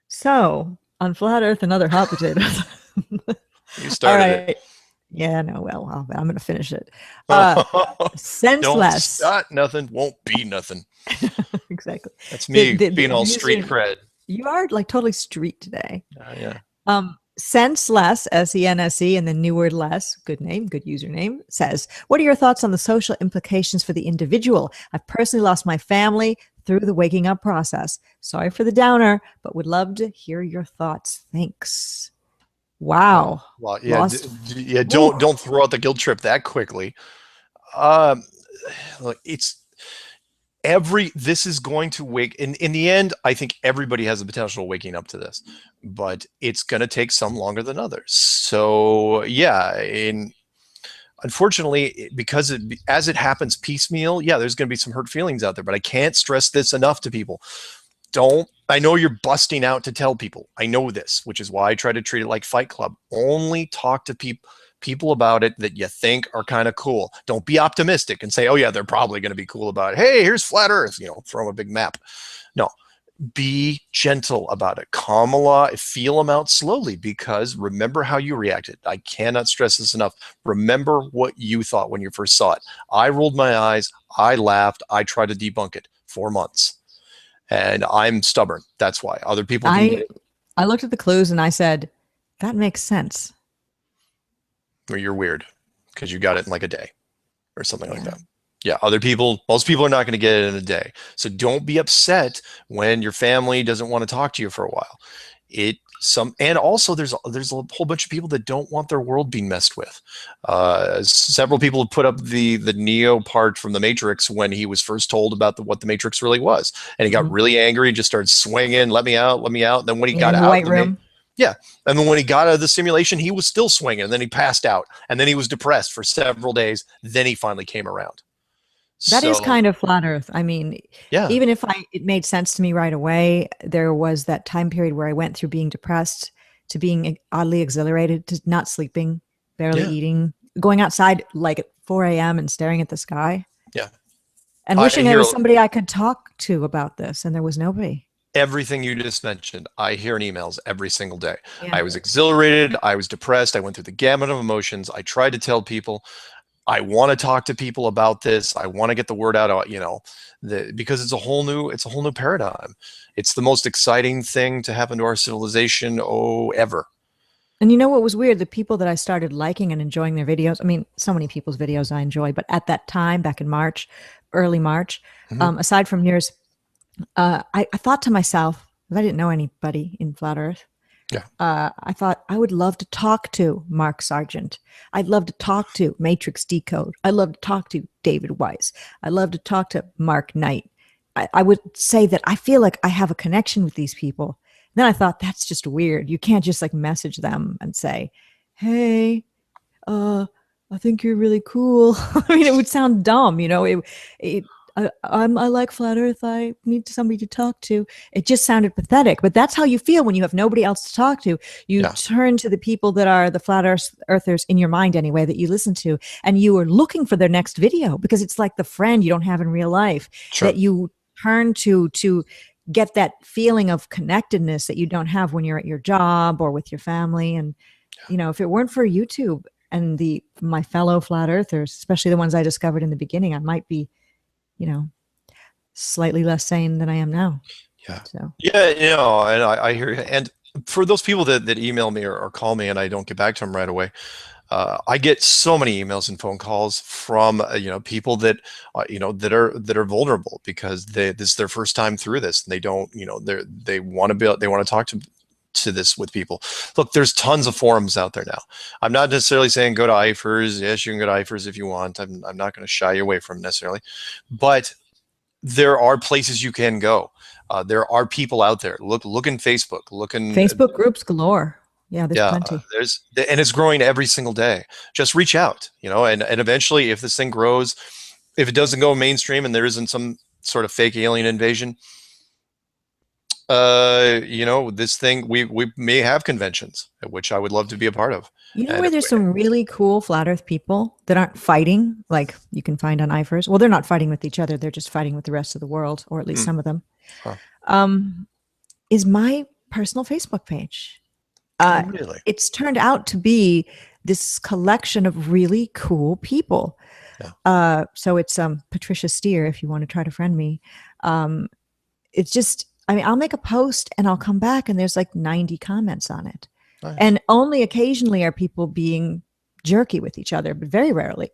Speaker 3: So, on Flat Earth and Other Hot Potatoes.
Speaker 2: You started it.
Speaker 3: Yeah, no, well, I'm going to finish it.
Speaker 2: Don't
Speaker 3: Senseless.
Speaker 2: start nothing, won't be nothing.
Speaker 3: Exactly.
Speaker 2: That's me being all
Speaker 3: using-
Speaker 2: street cred.
Speaker 3: You are like totally street today.
Speaker 2: Yeah.
Speaker 3: Senseless, S-E-N-S-E, and the new word less, good name, good username, says, what are your thoughts on the social implications for the individual? I've personally lost my family through the waking up process. Sorry for the downer, but would love to hear your thoughts. Thanks. Wow.
Speaker 2: Well, yeah,
Speaker 3: Lost.
Speaker 2: don't throw out the guilt trip that quickly. Look, this is going to wake in the end. I think everybody has the potential of waking up to this, but it's going to take some longer than others. So yeah, unfortunately, because as it happens piecemeal, yeah, there's going to be some hurt feelings out there, but I can't stress this enough to people. I know you're busting out to tell people. I know this, which is why I try to treat it like Fight Club. Only talk to people about it that you think are kind of cool. Don't be optimistic and say, oh yeah, they're probably going to be cool about it. Hey, here's flat Earth, throw 'em a big map. No, be gentle about it. Feel them out slowly, because remember how you reacted. I cannot stress this enough. Remember what you thought when you first saw it. I rolled my eyes. I laughed. I tried to debunk it 4 months. And I'm stubborn. That's why. Other people
Speaker 3: I looked at the clues and I said, that makes sense.
Speaker 2: Or you're weird because you got it in like a day or something like that. Yeah, most people are not going to get it in a day. So don't be upset when your family doesn't want to talk to you for a while. And also there's a whole bunch of people that don't want their world being messed with. Several people have put up the Neo part from the Matrix when he was first told about what the Matrix really was, and he got really angry and just started swinging, let me out. And then when he got
Speaker 3: in
Speaker 2: out
Speaker 3: the White Room.
Speaker 2: And then when he got out of the simulation, he was still swinging, and then he passed out, and then he was depressed for several days. Then he finally came around.
Speaker 3: That is kind of flat Earth. I mean, even if it made sense to me right away, there was that time period where I went through being depressed to being oddly exhilarated to not sleeping, barely eating, going outside like at 4 a.m. and staring at the sky. Yeah. And wishing there was somebody I could talk to about this, and there was nobody.
Speaker 2: Everything you just mentioned, I hear in emails every single day. I was exhilarated. I was depressed. I went through the gamut of emotions. I tried to tell people. I want to talk to people about this. I want to get the word out, because it's a whole new paradigm. It's the most exciting thing to happen to our civilization, ever.
Speaker 3: And you know what was weird? The people that I started liking and enjoying their videos, I mean, so many people's videos I enjoy, but at that time, back in March, early March, aside from yours, I thought to myself, I didn't know anybody in Flat Earth. I thought I would love to talk to Mark Sargent. I'd love to talk to Matrix Decode. I'd love to talk to David Weiss. I'd love to talk to Mark Knight. I would say that I feel like I have a connection with these people. And then I thought, that's just weird. You can't just like message them and say, hey, I think you're really cool. I mean, it would sound dumb, I like Flat Earth. I need somebody to talk to. It just sounded pathetic, but that's how you feel when you have nobody else to talk to. You turn to the people that are the Flat Earthers in your mind anyway, that you listen to, and you are looking for their next video because it's like the friend you don't have in real life that you turn to get that feeling of connectedness that you don't have when you're at your job or with your family. And, if it weren't for YouTube and my fellow Flat Earthers, especially the ones I discovered in the beginning, I might be slightly less sane than I am now.
Speaker 2: Yeah. So. Yeah. And I hear you. And for those people that email me or call me and I don't get back to them right away, I get so many emails and phone calls from, people that, that are vulnerable because this is their first time through this. And they don't, they want to talk to this with people. Look, there's tons of forums out there now. I'm not necessarily saying go to IFERS. Yes, you can go to IFERS if you want. I'm not going to shy you away from necessarily, but there are places you can go. There are people out there. Look in Facebook.
Speaker 3: Facebook groups galore. Yeah, there's plenty.
Speaker 2: And it's growing every single day. Just reach out, and eventually, if this thing grows, if it doesn't go mainstream and there isn't some sort of fake alien invasion, this thing, we may have conventions, which I would love to be a part of.
Speaker 3: You know
Speaker 2: And
Speaker 3: where there's some really cool flat Earth people that aren't fighting, like you can find on IFERS? Well, they're not fighting with each other. They're just fighting with the rest of the world, or at least some of them.
Speaker 2: Huh.
Speaker 3: Is my personal Facebook page.
Speaker 2: Really?
Speaker 3: It's turned out to be this collection of really cool people. Yeah. So it's Patricia Steere, if you want to try to friend me. It's just, I mean, I'll make a post and I'll come back and there's like 90 comments on it. Nice. And only occasionally are people being jerky with each other, but very rarely.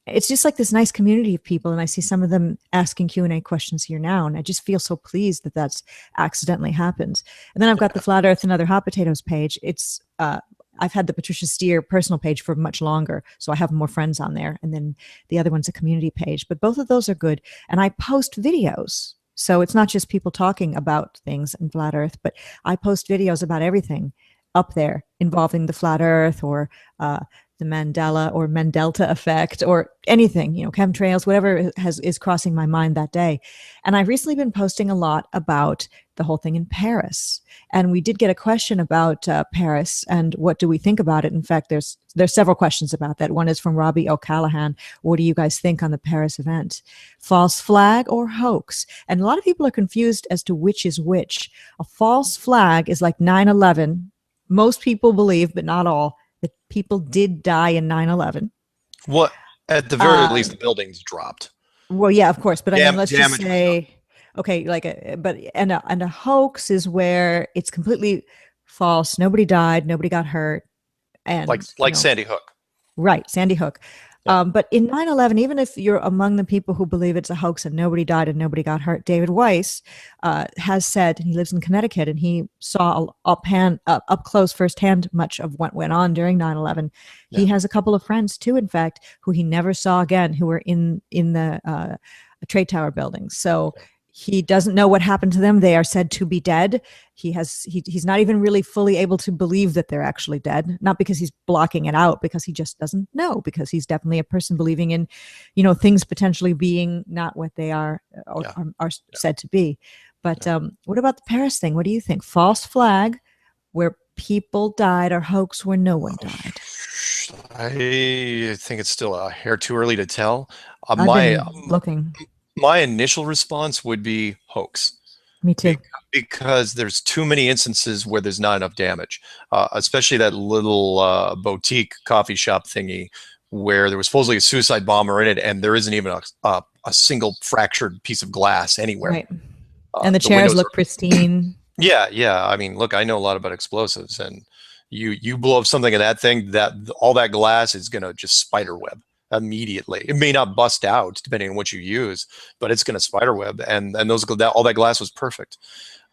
Speaker 3: It's just like this nice community of people. And I see some of them asking Q&A questions here now. And I just feel so pleased that that's accidentally happens. And then I've got the Flat Earth and Other Hot Potatoes page. It's, I've had the Patricia Steere personal page for much longer. So I have more friends on there. And then the other one's a community page, but both of those are good. And I post videos. So it's not just people talking about things in Flat Earth, but I post videos about everything up there involving the Flat Earth or the Mandela or Mandela Effect or anything, chemtrails, whatever is crossing my mind that day. And I've recently been posting a lot about the whole thing in Paris. And we did get a question about Paris and what do we think about it? In fact, there's several questions about that. One is from Robbie O'Callahan. What do you guys think on the Paris event? False flag or hoax? And a lot of people are confused as to which is which. A false flag is like 9/11. Most people believe, but not all, that people did die in 9/11.
Speaker 2: What, at the very least, the buildings dropped.
Speaker 3: Well, yeah, of course, but I mean, let's just say, okay, and a hoax is where it's completely false. Nobody died, nobody got hurt, and
Speaker 2: like Sandy Hook,
Speaker 3: right? Sandy Hook. Yeah. But in 9/11, even if you're among the people who believe it's a hoax and nobody died and nobody got hurt, David Weiss has said, and he lives in Connecticut, and he saw up close firsthand much of what went on during 9/11. Yeah. He has a couple of friends too, in fact, who he never saw again, who were in the trade tower buildings. So he doesn't know what happened to them. They are said to be dead. He's not even really fully able to believe that they're actually dead. Not because he's blocking it out, because he just doesn't know, because he's definitely a person believing in, things potentially being not what they are or are said to be. But what about the Paris thing? What do you think? False flag where people died or hoax where no one died?
Speaker 2: I think it's still a hair too early to tell.
Speaker 3: I've been looking.
Speaker 2: My initial response would be hoax.
Speaker 3: Me too.
Speaker 2: Because there's too many instances where there's not enough damage, especially that little boutique coffee shop thingy where there was supposedly a suicide bomber in it, and there isn't even a single fractured piece of glass anywhere. Right.
Speaker 3: And the chairs look pristine.
Speaker 2: Yeah. I mean, look, I know a lot about explosives, and you blow up something in that thing, that all that glass is going to just spiderweb immediately. It may not bust out depending on what you use, but it's going to spiderweb, and all that glass was perfect.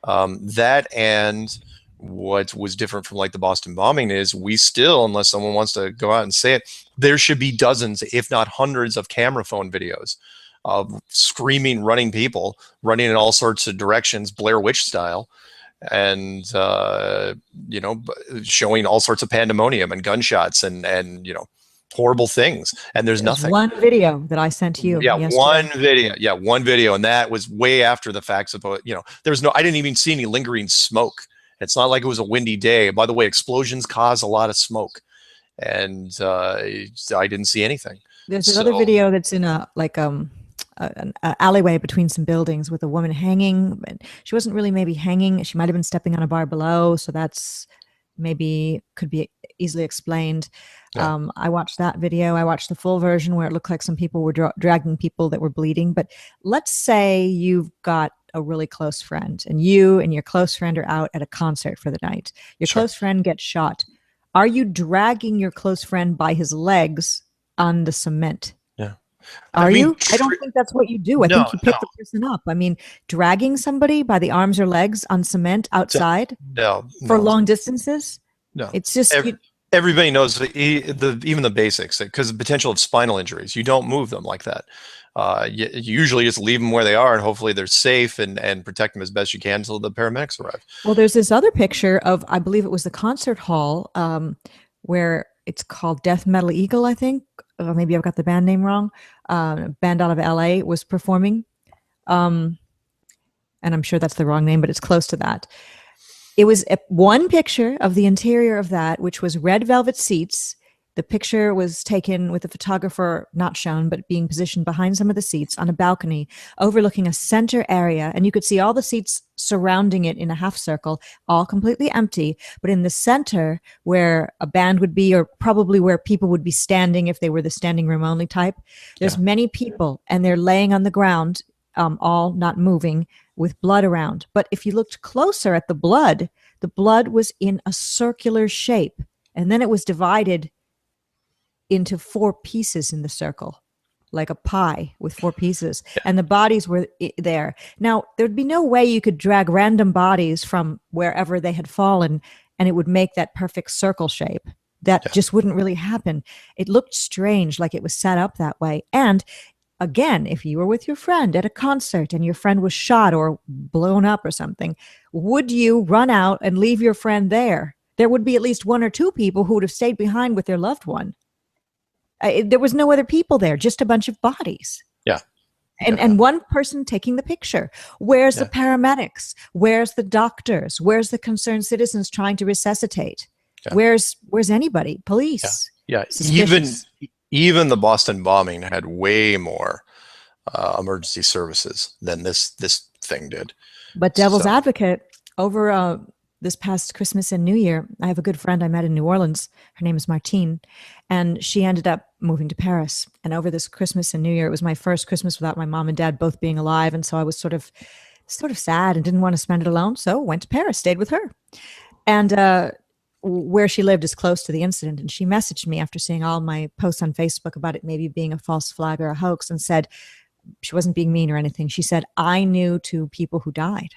Speaker 2: That and what was different from like the Boston bombing is we still, unless someone wants to go out and say it, there should be dozens, if not hundreds, of camera phone videos of screaming, running people, running in all sorts of directions, Blair Witch style, and showing all sorts of pandemonium and gunshots and horrible things, and there's nothing.
Speaker 3: One video that I sent to you.
Speaker 2: Yeah, yesterday. One video, and that was way after the facts about, there's I didn't even see any lingering smoke. It's not like it was a windy day. By the way, explosions cause a lot of smoke, and I didn't see anything.
Speaker 3: There's another video that's in an alleyway between some buildings with a woman hanging. She wasn't really maybe hanging. She might have been stepping on a bar below, so that's maybe could be easily explained. Yeah. I watched that video. I watched the full version where it looked like some people were dragging people that were bleeding. But let's say you've got a really close friend, and you and your close friend are out at a concert for the night. Your close friend gets shot. Are you dragging your close friend by his legs on the cement?
Speaker 2: Yeah.
Speaker 3: Are you? I don't think that's what you do. I think you pick the person up. I mean, dragging somebody by the arms or legs on cement outside for long distances?
Speaker 2: No.
Speaker 3: It's just...
Speaker 2: Everybody knows even the basics, because the potential of spinal injuries. You don't move them like that. You usually just leave them where they are, and hopefully they're safe and protect them as best you can until the paramedics arrive.
Speaker 3: Well, there's this other picture of, I believe it was the concert hall, where it's called Death Metal Eagle, I think. Maybe I've got the band name wrong. Band out of LA was performing. and I'm sure that's the wrong name, but it's close to that. It was one picture of the interior of that, which was red velvet seats. The picture was taken with a photographer not shown, but being positioned behind some of the seats on a balcony overlooking a center area. And you could see all the seats surrounding it in a half circle, all completely empty. But in the center, where a band would be, or probably where people would be standing if they were the standing room only type, there's many people, and they're laying on the ground, all not moving, with blood around. But if you looked closer at the blood was in a circular shape. And then it was divided into 4 pieces in the circle, like a pie with 4 pieces. Yeah. And the bodies were there. Now, there'd be no way you could drag random bodies from wherever they had fallen and it would make that perfect circle shape. That just wouldn't really happen. It looked strange, like it was set up that way. And again, if you were with your friend at a concert and your friend was shot or blown up or something, would you run out and leave your friend there? There would be at least 1 or 2 people who would have stayed behind with their loved one. There was no other people there, just a bunch of bodies.
Speaker 2: Yeah.
Speaker 3: And one person taking the picture. Where's the paramedics? Where's the doctors? Where's the concerned citizens trying to resuscitate? Yeah. Where's anybody? Police?
Speaker 2: Yeah. Even the Boston bombing had way more emergency services than this thing did.
Speaker 3: But devil's advocate, over this past Christmas and New Year, I have a good friend I met in New Orleans. Her name is Martine, and she ended up moving to Paris. And over this Christmas and New Year, it was my first Christmas without my mom and dad both being alive. And so I was sort of sad and didn't want to spend it alone. So went to Paris, stayed with her. And where she lived is close to the incident. And she messaged me after seeing all my posts on Facebook about it maybe being a false flag or a hoax, and said, she wasn't being mean or anything. She said, I knew 2 people who died.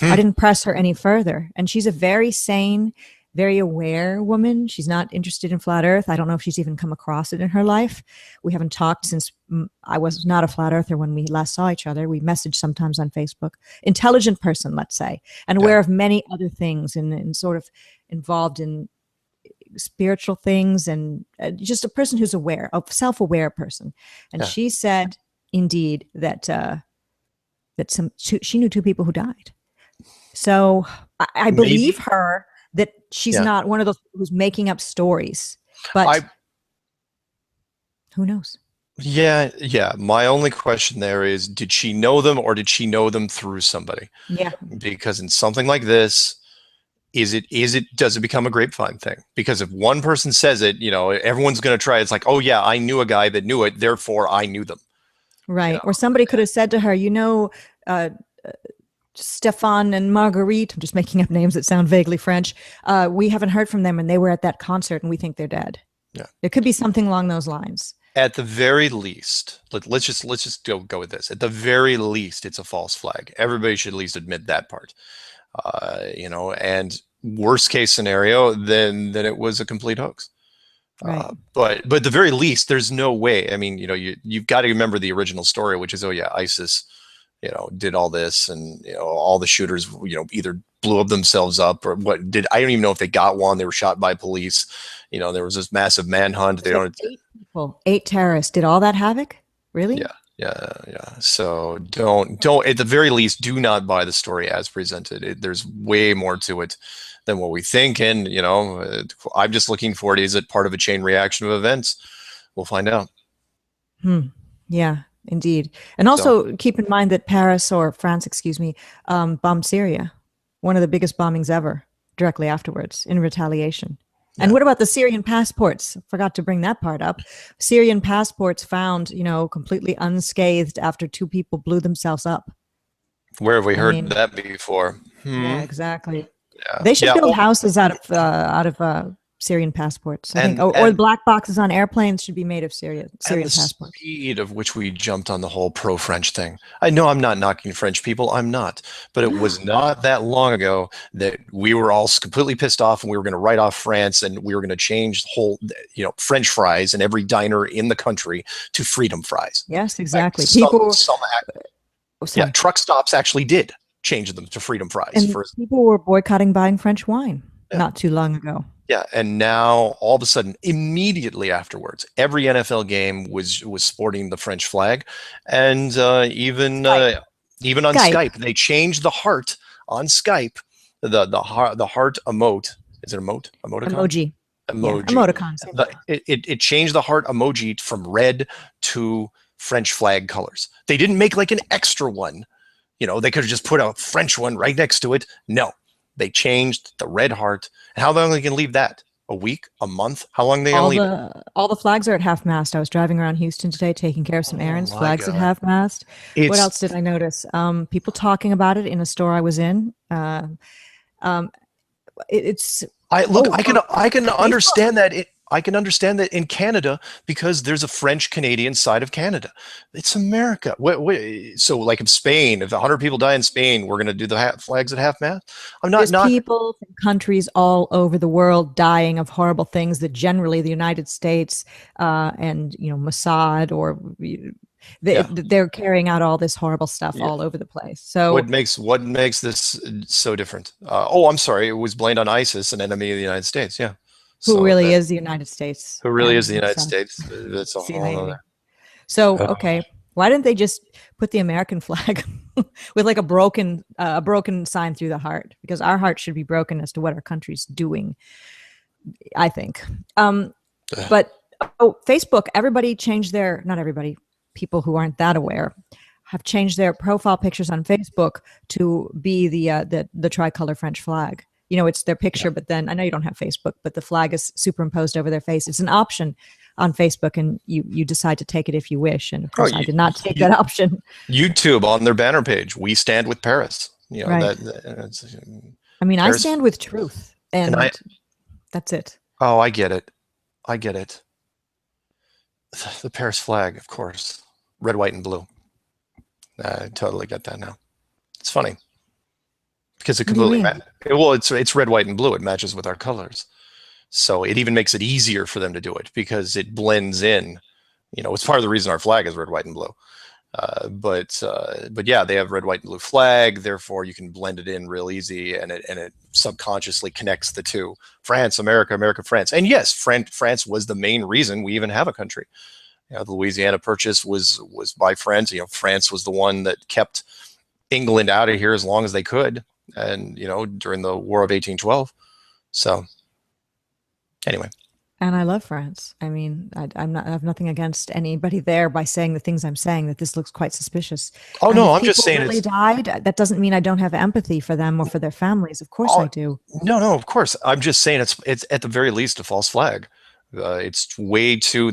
Speaker 3: I didn't press her any further. And she's a very sane, very aware woman. She's not interested in flat earth. I don't know if she's even come across it in her life. We haven't talked since I was not a flat earther when we last saw each other. We message sometimes on Facebook. Intelligent person, let's say, and aware of many other things, and sort of involved in spiritual things, and just a person who's aware, a self-aware person. And she said, indeed, that she knew 2 people who died. So I believe her that she's not one of those people who's making up stories, but who knows?
Speaker 2: Yeah. My only question there is, did she know them, or did she know them through somebody? Yeah. Because in something like this, does it become a grapevine thing? Because if one person says it, everyone's going to try. It's like, oh yeah, I knew a guy that knew it, therefore I knew them. Right.
Speaker 3: Or somebody could have said to her, Stefan and Marguerite, I'm just making up names that sound vaguely French. We haven't heard from them, and they were at that concert, and we think they're dead. Yeah. It could be something along those lines.
Speaker 2: At the very least, let's just go with this. At the very least, it's a false flag. Everybody should at least admit that part. And worst case scenario, then it was a complete hoax. Right. But at the very least, there's no way. I mean, you've got to remember the original story, which is, ISIS, did all this, and all the shooters, either blew themselves up or what did. I don't even know if they got one. They were shot by police. There was this massive manhunt. They don't.
Speaker 3: 8 people, 8 terrorists did all that havoc. Really?
Speaker 2: Yeah. So don't at the very least, do not buy the story as presented. There's way more to it than what we think, and I'm just looking for it. Is it part of a chain reaction of events? We'll find out.
Speaker 3: Yeah. Indeed. And also keep in mind that France, bombed Syria, one of the biggest bombings ever, directly afterwards in retaliation. Yeah. And what about the Syrian passports? Forgot to bring that part up. Syrian passports found, completely unscathed after 2 people blew themselves up.
Speaker 2: Where have we heard that before?
Speaker 3: Yeah, exactly. Yeah. They should build houses out of Syrian passports, I think, or black boxes on airplanes should be made of Syrian passports. The
Speaker 2: speed of which we jumped on the whole pro-French thing. I know I'm not knocking French people. I'm not. But it was not that long ago that we were all completely pissed off, and we were going to write off France, and we were going to change the whole, French fries in every diner in the country to freedom fries.
Speaker 3: Yes, exactly.
Speaker 2: Truck stops actually did change them to freedom fries.
Speaker 3: And people were boycotting buying French wine not too long ago.
Speaker 2: Yeah, and now all of a sudden, immediately afterwards, every NFL game was sporting the French flag, and even on
Speaker 3: Skype.
Speaker 2: Skype, they changed the heart on Skype, the heart emote. Is it emote? Emoticon?
Speaker 3: Emoji. Yeah,
Speaker 2: Emoji.
Speaker 3: emoticon. Same thing.
Speaker 2: It changed the heart emoji from red to French flag colors. They didn't make like an extra one. You know, they could have just put a French one right next to it. No, they changed the red heart. And how long they can leave that? A week? A month? How long they gonna leave it?
Speaker 3: All the flags are at half mast. I was driving around Houston today taking care of some errands.
Speaker 2: my
Speaker 3: Flags at
Speaker 2: God.
Speaker 3: half mast. What
Speaker 2: It's-
Speaker 3: else did I notice? People talking about it in a store I was in. It's
Speaker 2: I can understand that. I can understand that in Canada because there's a French Canadian side of Canada. It's America. So like in Spain, if 100 people die in Spain, we're going to do the flags at half mast.
Speaker 3: there's people from countries all over the world dying of horrible things that generally the United States and Mossad or they're carrying out all this horrible stuff all over the place. So
Speaker 2: what makes this so different? I'm sorry, it was blamed on ISIS, an enemy of the United States. Yeah.
Speaker 3: Who really is the United States?
Speaker 2: Who really is the United States? That's a whole other.
Speaker 3: So, okay, why didn't they just put the American flag with like a broken sign through the heart? Because our heart should be broken as to what our country's doing, I think. But Facebook, everybody changed not everybody, people who aren't that aware have changed their profile pictures on Facebook to be the tricolor French flag. It's their picture, but then I know you don't have Facebook, but the flag is superimposed over their face. It's an option on Facebook, and you decide to take it if you wish. And of course, I did not take that option.
Speaker 2: YouTube on their banner page, "We stand with Paris."
Speaker 3: Right. I Paris, I stand with truth, and that's it.
Speaker 2: Oh, I get it. The Paris flag, of course, red, white, and blue. I totally get that now. It's funny. Because it completely it's red, white, and blue. It matches with our colors, so it even makes it easier for them to do it because it blends in. It's part of the reason our flag is red, white, and blue. But yeah, they have red, white, and blue flag. Therefore, you can blend it in real easy, and it subconsciously connects the two: France, America, America, France. And yes, France was the main reason we even have a country. The Louisiana Purchase was by France. France was the one that kept England out of here as long as they could. And during the War of 1812. So anyway,
Speaker 3: and I love France. I mean, I have nothing against anybody there by saying the things I'm saying. That this looks quite suspicious.
Speaker 2: Oh no, I'm just saying
Speaker 3: really died. That doesn't mean I don't have empathy for them or for their families. Of course I do.
Speaker 2: No, of course. I'm just saying it's at the very least a false flag. There's way too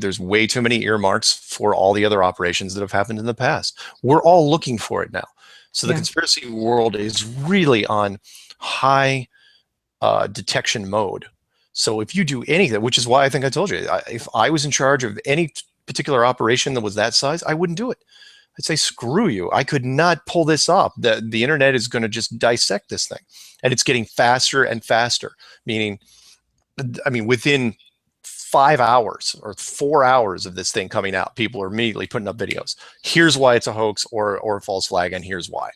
Speaker 2: many earmarks for all the other operations that have happened in the past. We're all looking for it now. So the conspiracy world is really on high detection mode. So if you do anything, which is why I think I told you, if I was in charge of any particular operation that was that size, I wouldn't do it. I'd say, screw you. I could not pull this off. The internet is going to just dissect this thing. And it's getting faster and faster, meaning, within 5 hours or 4 hours of this thing coming out, people are immediately putting up videos. Here's why it's a hoax or a false flag, and here's why.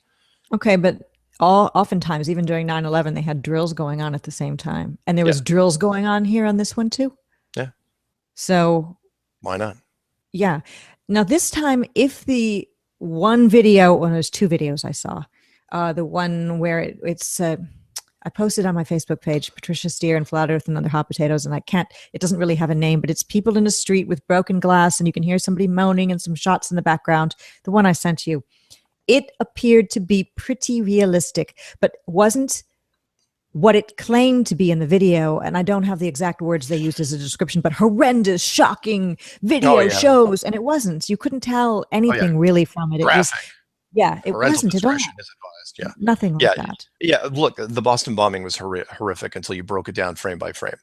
Speaker 3: Okay, but oftentimes, even during 9/11, they had drills going on at the same time. And there was drills going on here on this one too?
Speaker 2: Yeah.
Speaker 3: So
Speaker 2: why not?
Speaker 3: Yeah. Now this time, if the one video, well, there's two videos I saw. The one where it's I posted on my Facebook page, Patricia, Steere, and Flat Earth and Other Hot Potatoes, and it doesn't really have a name, but it's people in the street with broken glass, and you can hear somebody moaning and some shots in the background. The one I sent you. It appeared to be pretty realistic, but wasn't what it claimed to be in the video. And I don't have the exact words they used as a description, but horrendous, shocking video shows. And it wasn't. You couldn't tell anything really from it.
Speaker 2: Graphic.
Speaker 3: It wasn't at all.
Speaker 2: Is advised. Yeah.
Speaker 3: Nothing like that.
Speaker 2: Yeah. Look, the Boston bombing was horrific until you broke it down frame by frame.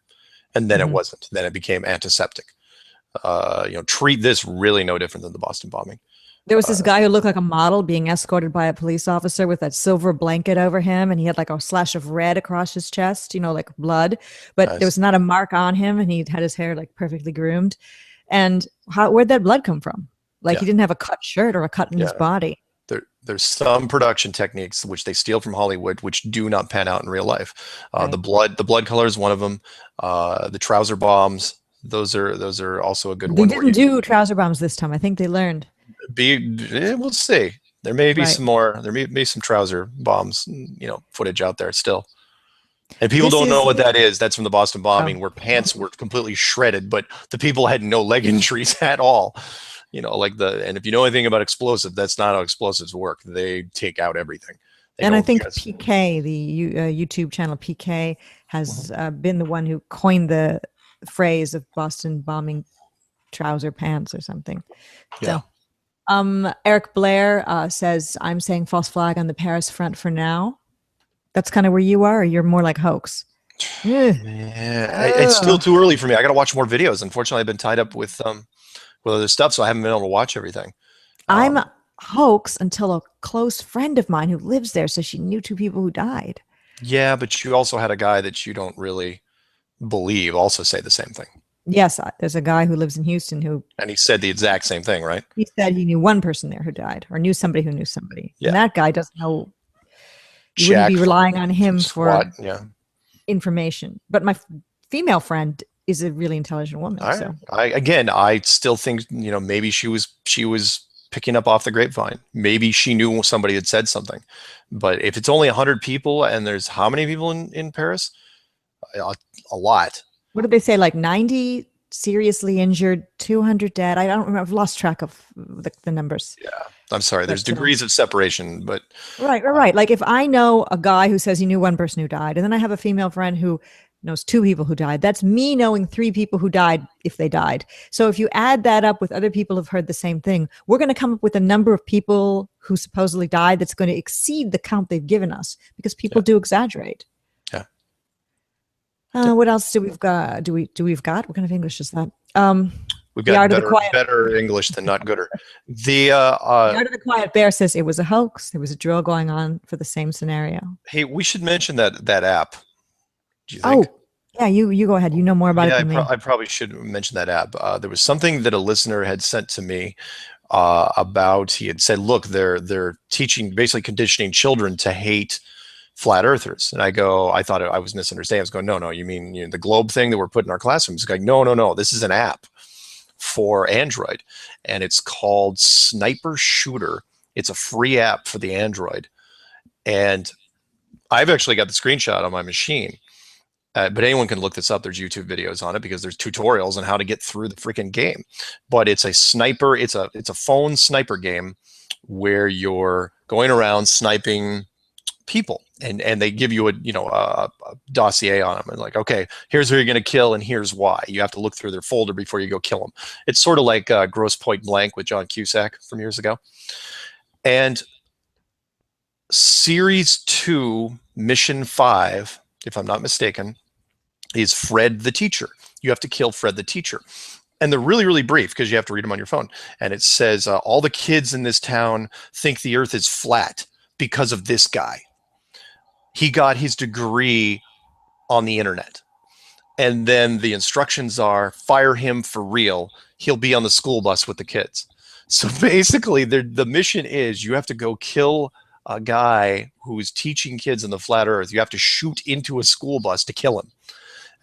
Speaker 2: And then it wasn't. Then it became antiseptic. Treat this really no different than the Boston bombing.
Speaker 3: There was this guy who looked like a model being escorted by a police officer with that silver blanket over him, and he had like a slash of red across his chest, like blood, but there was not a mark on him, and he had his hair like perfectly groomed. And where'd that blood come from? He didn't have a cut shirt or a cut in his body.
Speaker 2: There's some production techniques which they steal from Hollywood, which do not pan out in real life.
Speaker 3: Right.
Speaker 2: The blood color is one of them. The trouser bombs, those are also a good
Speaker 3: They
Speaker 2: one.
Speaker 3: didn't do trouser bombs this time. I think they learned.
Speaker 2: We'll see. There may be
Speaker 3: Right.
Speaker 2: some more. There may be some trouser bombs, footage out there still. And people don't know what that is. That's from the Boston bombing, where pants were completely shredded, but the people had no leg injuries at all. And if you know anything about explosive, that's not how explosives work. They take out everything.
Speaker 3: And I think PK, the YouTube channel PK, has been the one who coined the phrase of Boston bombing trouser pants or something.
Speaker 2: Yeah.
Speaker 3: So, Eric Blair says, I'm saying false flag on the Paris front for now. That's kind of where you are, or you're more like hoax?
Speaker 2: Yeah, it's still too early for me. I got to watch more videos. Unfortunately, I've been tied up with other stuff, so I haven't been able to watch everything.
Speaker 3: I'm hoax until a close friend of mine who lives there says she knew 2 people who died.
Speaker 2: Yeah, but you also had a guy that you don't really believe also say the same thing.
Speaker 3: Yes, there's a guy who lives in Houston
Speaker 2: and he said the exact same thing, right?
Speaker 3: He said he knew one person there who died, or knew somebody who knew somebody.
Speaker 2: Yeah.
Speaker 3: And that guy doesn't know. You wouldn't be relying on him for information. But my female friend is a really intelligent woman. So
Speaker 2: I still think, maybe she was picking up off the grapevine. Maybe she knew somebody had said something. But if it's only 100 people and there's how many people in Paris? A lot.
Speaker 3: What did they say? Like 90 seriously injured, 200 dead. I don't remember. I've lost track of the numbers.
Speaker 2: Yeah. I'm sorry. There's degrees of separation, but
Speaker 3: right. Like if I know a guy who says he knew one person who died, and then I have a female friend who knows 2 people who died, that's me knowing 3 people who died if they died. So if you add that up with other people who've heard the same thing, we're going to come up with a number of people who supposedly died that's going to exceed the count they've given us, because people do exaggerate.
Speaker 2: Yeah.
Speaker 3: What else do we've got? We've got? What kind of English is that?
Speaker 2: We've got better English than not gooder. The
Speaker 3: Art of the Quiet Bear says it was a hoax. There was a drill going on for the same scenario.
Speaker 2: Hey, we should mention that app. Do you think?
Speaker 3: Oh, yeah, you go ahead. You know more about it than me.
Speaker 2: I probably should mention that app. There was something that a listener had sent to me about. He had said, "Look, they're teaching, basically conditioning children to hate flat earthers." And I thought I was misunderstanding. I was going, no, you mean the globe thing that we're putting in our classrooms? Going, no, this is an app for Android, and it's called Sniper Shooter. It's a free app for the Android, and I've actually got the screenshot on my machine. But anyone can look this up. There's YouTube videos on it because there's tutorials on how to get through the freaking game. But it's a sniper. It's a phone sniper game where you're going around sniping people, and they give you a dossier on them, and like, okay, here's who you're going to kill, and here's why. You have to look through their folder before you go kill them. It's sort of like Gross Point Blank with John Cusack from years ago. And Series 2, Mission 5, if I'm not mistaken, is Fred the teacher. You have to kill Fred the teacher. And they're really, really brief because you have to read them on your phone. And it says, all the kids in this town think the earth is flat because of this guy. He got his degree on the internet. And then the instructions are, fire him for real. He'll be on the school bus with the kids. So basically, the mission is you have to go kill a guy who's teaching kids in the flat earth. You have to shoot into a school bus to kill him.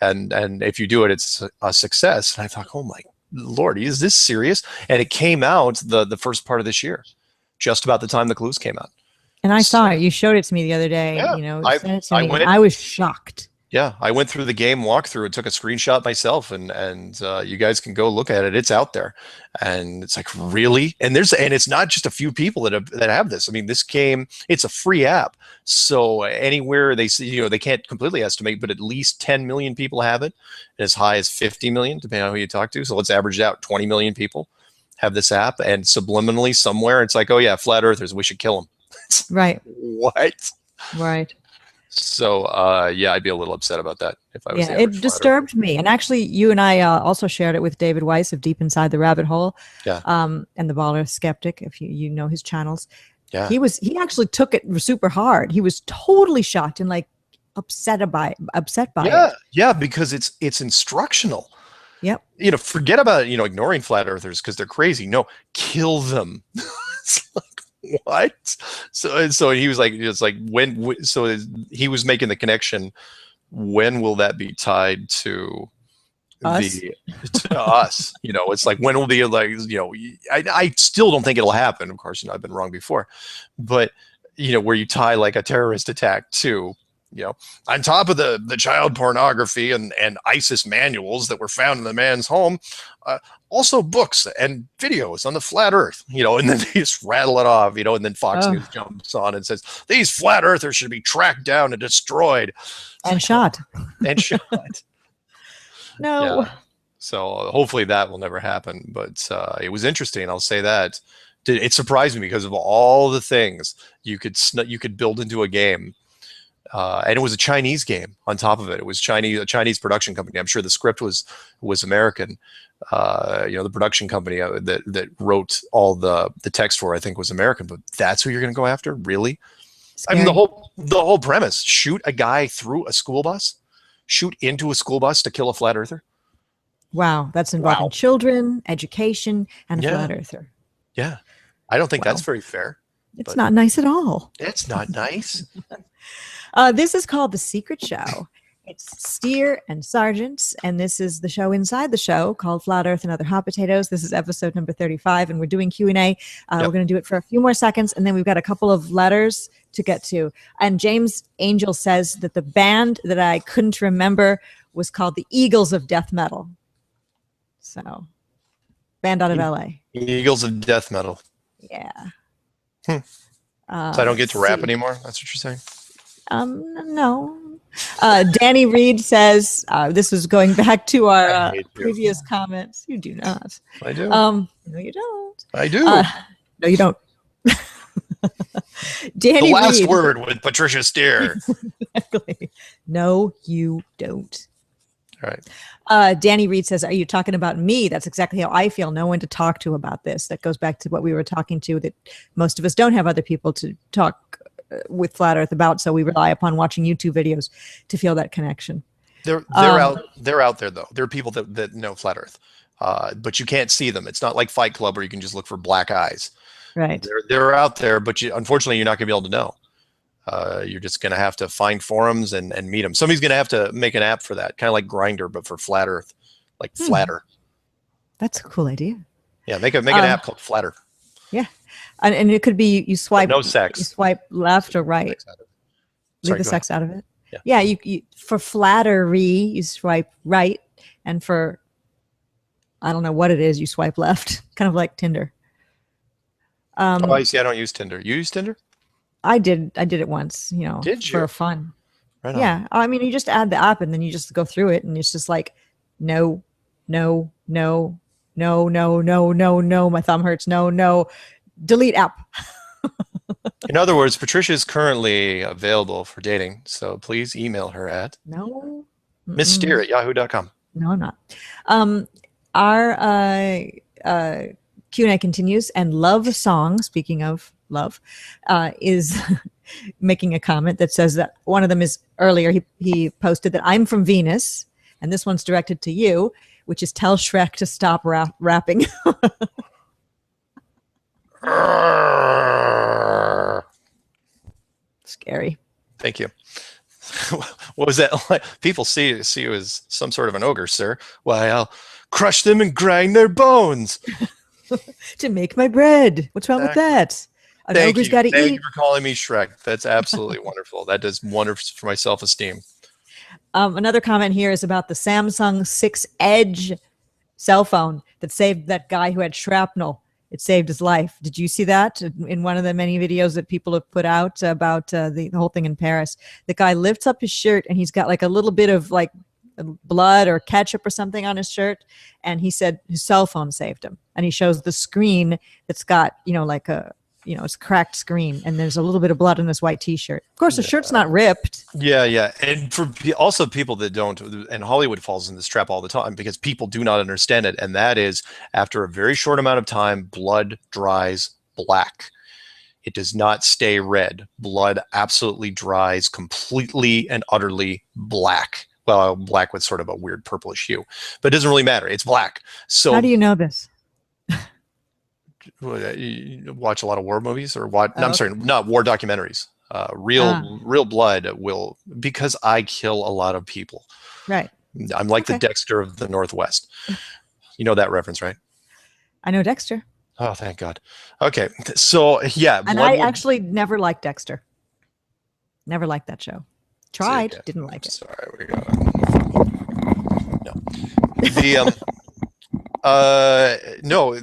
Speaker 2: And if you do it, it's a success. And I thought, oh my Lord, is this serious? And it came out the first part of this year, just about the time the clues came out.
Speaker 3: And I saw it. You showed it to me the other day.
Speaker 2: Yeah,
Speaker 3: sent it to me. I was shocked.
Speaker 2: Yeah, I went through the game walkthrough and took a screenshot myself, and you guys can go look at it. It's out there, and it's like, really? And it's not just a few people that have this. I mean, this game, it's a free app, so anywhere they see, they can't completely estimate, but at least 10 million people have it, and as high as 50 million, depending on who you talk to. So let's average it out. 20 million people have this app, and subliminally somewhere, it's like, oh yeah, flat earthers, we should kill them.
Speaker 3: Right.
Speaker 2: What?
Speaker 3: Right.
Speaker 2: So, I'd be a little upset about that if I was.
Speaker 3: Yeah, it disturbed me. And actually, you and I also shared it with David Weiss of Deep Inside the Rabbit Hole, and the Baller Skeptic, if you know his channels. Yeah, he actually took it super hard. He was totally shocked and like upset by it.
Speaker 2: Yeah, because it's instructional.
Speaker 3: Yep.
Speaker 2: Forget about ignoring flat earthers because they're crazy. No, kill them. It's like, What? So he was like, it's like so he was making the connection. When will that be tied to
Speaker 3: Us?
Speaker 2: to us? You know, it's like, when will be, like, you know, I still don't think it'll happen. Of course, you know, I've been wrong before, but you know, where you tie like a terrorist attack to, you know, on top of the child pornography and ISIS manuals that were found in the man's home, also books and videos on the flat earth, you know, and then they just rattle it off, you know, and then Fox News jumps on and says, these flat earthers should be tracked down and destroyed.
Speaker 3: And shot.
Speaker 2: And shot.
Speaker 3: No.
Speaker 2: Yeah. So hopefully that will never happen. But it was interesting. I'll say that. It surprised me because of all the things you could build into a game. And it was a Chinese game on top of it. It was a Chinese production company. I'm sure the script was American. You know, the production company that wrote all the text for, I think, was American. But that's who you're going to go after? Really?
Speaker 3: Scary.
Speaker 2: I mean, the whole premise: shoot a guy through a school bus, shoot into a school bus to kill a flat earther.
Speaker 3: Wow, that's involving children, education, and a flat earther.
Speaker 2: Yeah, I don't think that's very fair.
Speaker 3: It's not nice at all.
Speaker 2: It's not nice.
Speaker 3: This is called The Secret Show. It's Steere and Sargent, and this is the show inside the show called Flat Earth and Other Hot Potatoes. This is episode number 35, and we're doing Q&A. We're going to do it for a few more seconds, and then we've got a couple of letters to get to. And James Angel says that the band that I couldn't remember was called the Eagles of Death Metal. So, band out of LA.
Speaker 2: Eagles of Death Metal.
Speaker 3: Yeah.
Speaker 2: So I don't get to rap anymore? That's what you're saying?
Speaker 3: No. Danny Reed says, this was going back to our previous comments. You do not.
Speaker 2: I do.
Speaker 3: No, you don't.
Speaker 2: I do.
Speaker 3: No, you don't. Danny
Speaker 2: the last
Speaker 3: Reed.
Speaker 2: word with Patricia Steere.
Speaker 3: Exactly. No, you don't.
Speaker 2: All right.
Speaker 3: Danny Reed says, are you talking about me? That's exactly how I feel. No one to talk to about this. That goes back to what we were talking to, that most of us don't have other people to talk with Flat Earth about, so we rely upon watching YouTube videos to feel that connection.
Speaker 2: They're out there, though. There are people that know Flat Earth, but you can't see them. It's not like Fight Club where you can just look for black eyes.
Speaker 3: Right.
Speaker 2: They're out there, but unfortunately, you're not going to be able to know. You're just going to have to find forums and meet them. Somebody's going to have to make an app for that, kind of like Grindr, but for Flat Earth, like Flatter. That's
Speaker 3: a cool idea.
Speaker 2: Yeah, make an app called Flatter.
Speaker 3: Yeah, and it could be you swipe.
Speaker 2: But no sex.
Speaker 3: You swipe left or right. Leave the sex out of it. Yeah. You for flattery you swipe right, and for I don't know what it is, you swipe left. Kind of like Tinder.
Speaker 2: I see. I don't use Tinder. You use Tinder?
Speaker 3: I did it once, you know, for fun.
Speaker 2: Right on.
Speaker 3: Yeah. I mean, you just add the app and then you just go through it and it's just like, no. My thumb hurts. No. Delete app.
Speaker 2: In other words, Patricia is currently available for dating. So please email her at mssteere@yahoo.com.
Speaker 3: No, I'm not. Our Q&A continues, and Love Song, speaking of love, is making a comment that says that one of them is earlier. He posted that I'm from Venus, and this one's directed to you, which is tell Shrek to stop rapping. Scary.
Speaker 2: Thank you. What was that like? People see you as some sort of an ogre, sir. Why, I'll crush them and grind their bones
Speaker 3: to make my bread. What's wrong with that? An ogre's got to eat.
Speaker 2: Thank you for calling me Shrek. That's absolutely wonderful. That does wonders for my self-esteem.
Speaker 3: Another comment here is about the Samsung 6 Edge cell phone that saved that guy who had shrapnel. It saved his life. Did you see that in one of the many videos that people have put out about the whole thing in Paris? The guy lifts up his shirt and he's got like a little bit of like blood or ketchup or something on his shirt. And he said his cell phone saved him. And he shows the screen that's got, like it's a cracked screen, and there's a little bit of blood in this white T-shirt. Of course, the shirt's not ripped.
Speaker 2: Yeah. And for also people that don't, and Hollywood falls in this trap all the time because people do not understand it. And that is, after a very short amount of time, blood dries black. It does not stay red. Blood absolutely dries completely and utterly black. Well, black with sort of a weird purplish hue, but it doesn't really matter. It's black. So
Speaker 3: how do you know this?
Speaker 2: You watch a lot of war movies or what? No, I'm
Speaker 3: Oh,
Speaker 2: sorry, not war documentaries. Real blood will, because I kill a lot of people.
Speaker 3: right.
Speaker 2: I'm like the
Speaker 3: Okay.
Speaker 2: Dexter of the Northwest. You know that reference, right?
Speaker 3: I know Dexter.
Speaker 2: Oh, thank God. Okay, so yeah,
Speaker 3: And I actually never liked Dexter. Never liked that show. Tried, didn't like it.
Speaker 2: Sorry, we got no.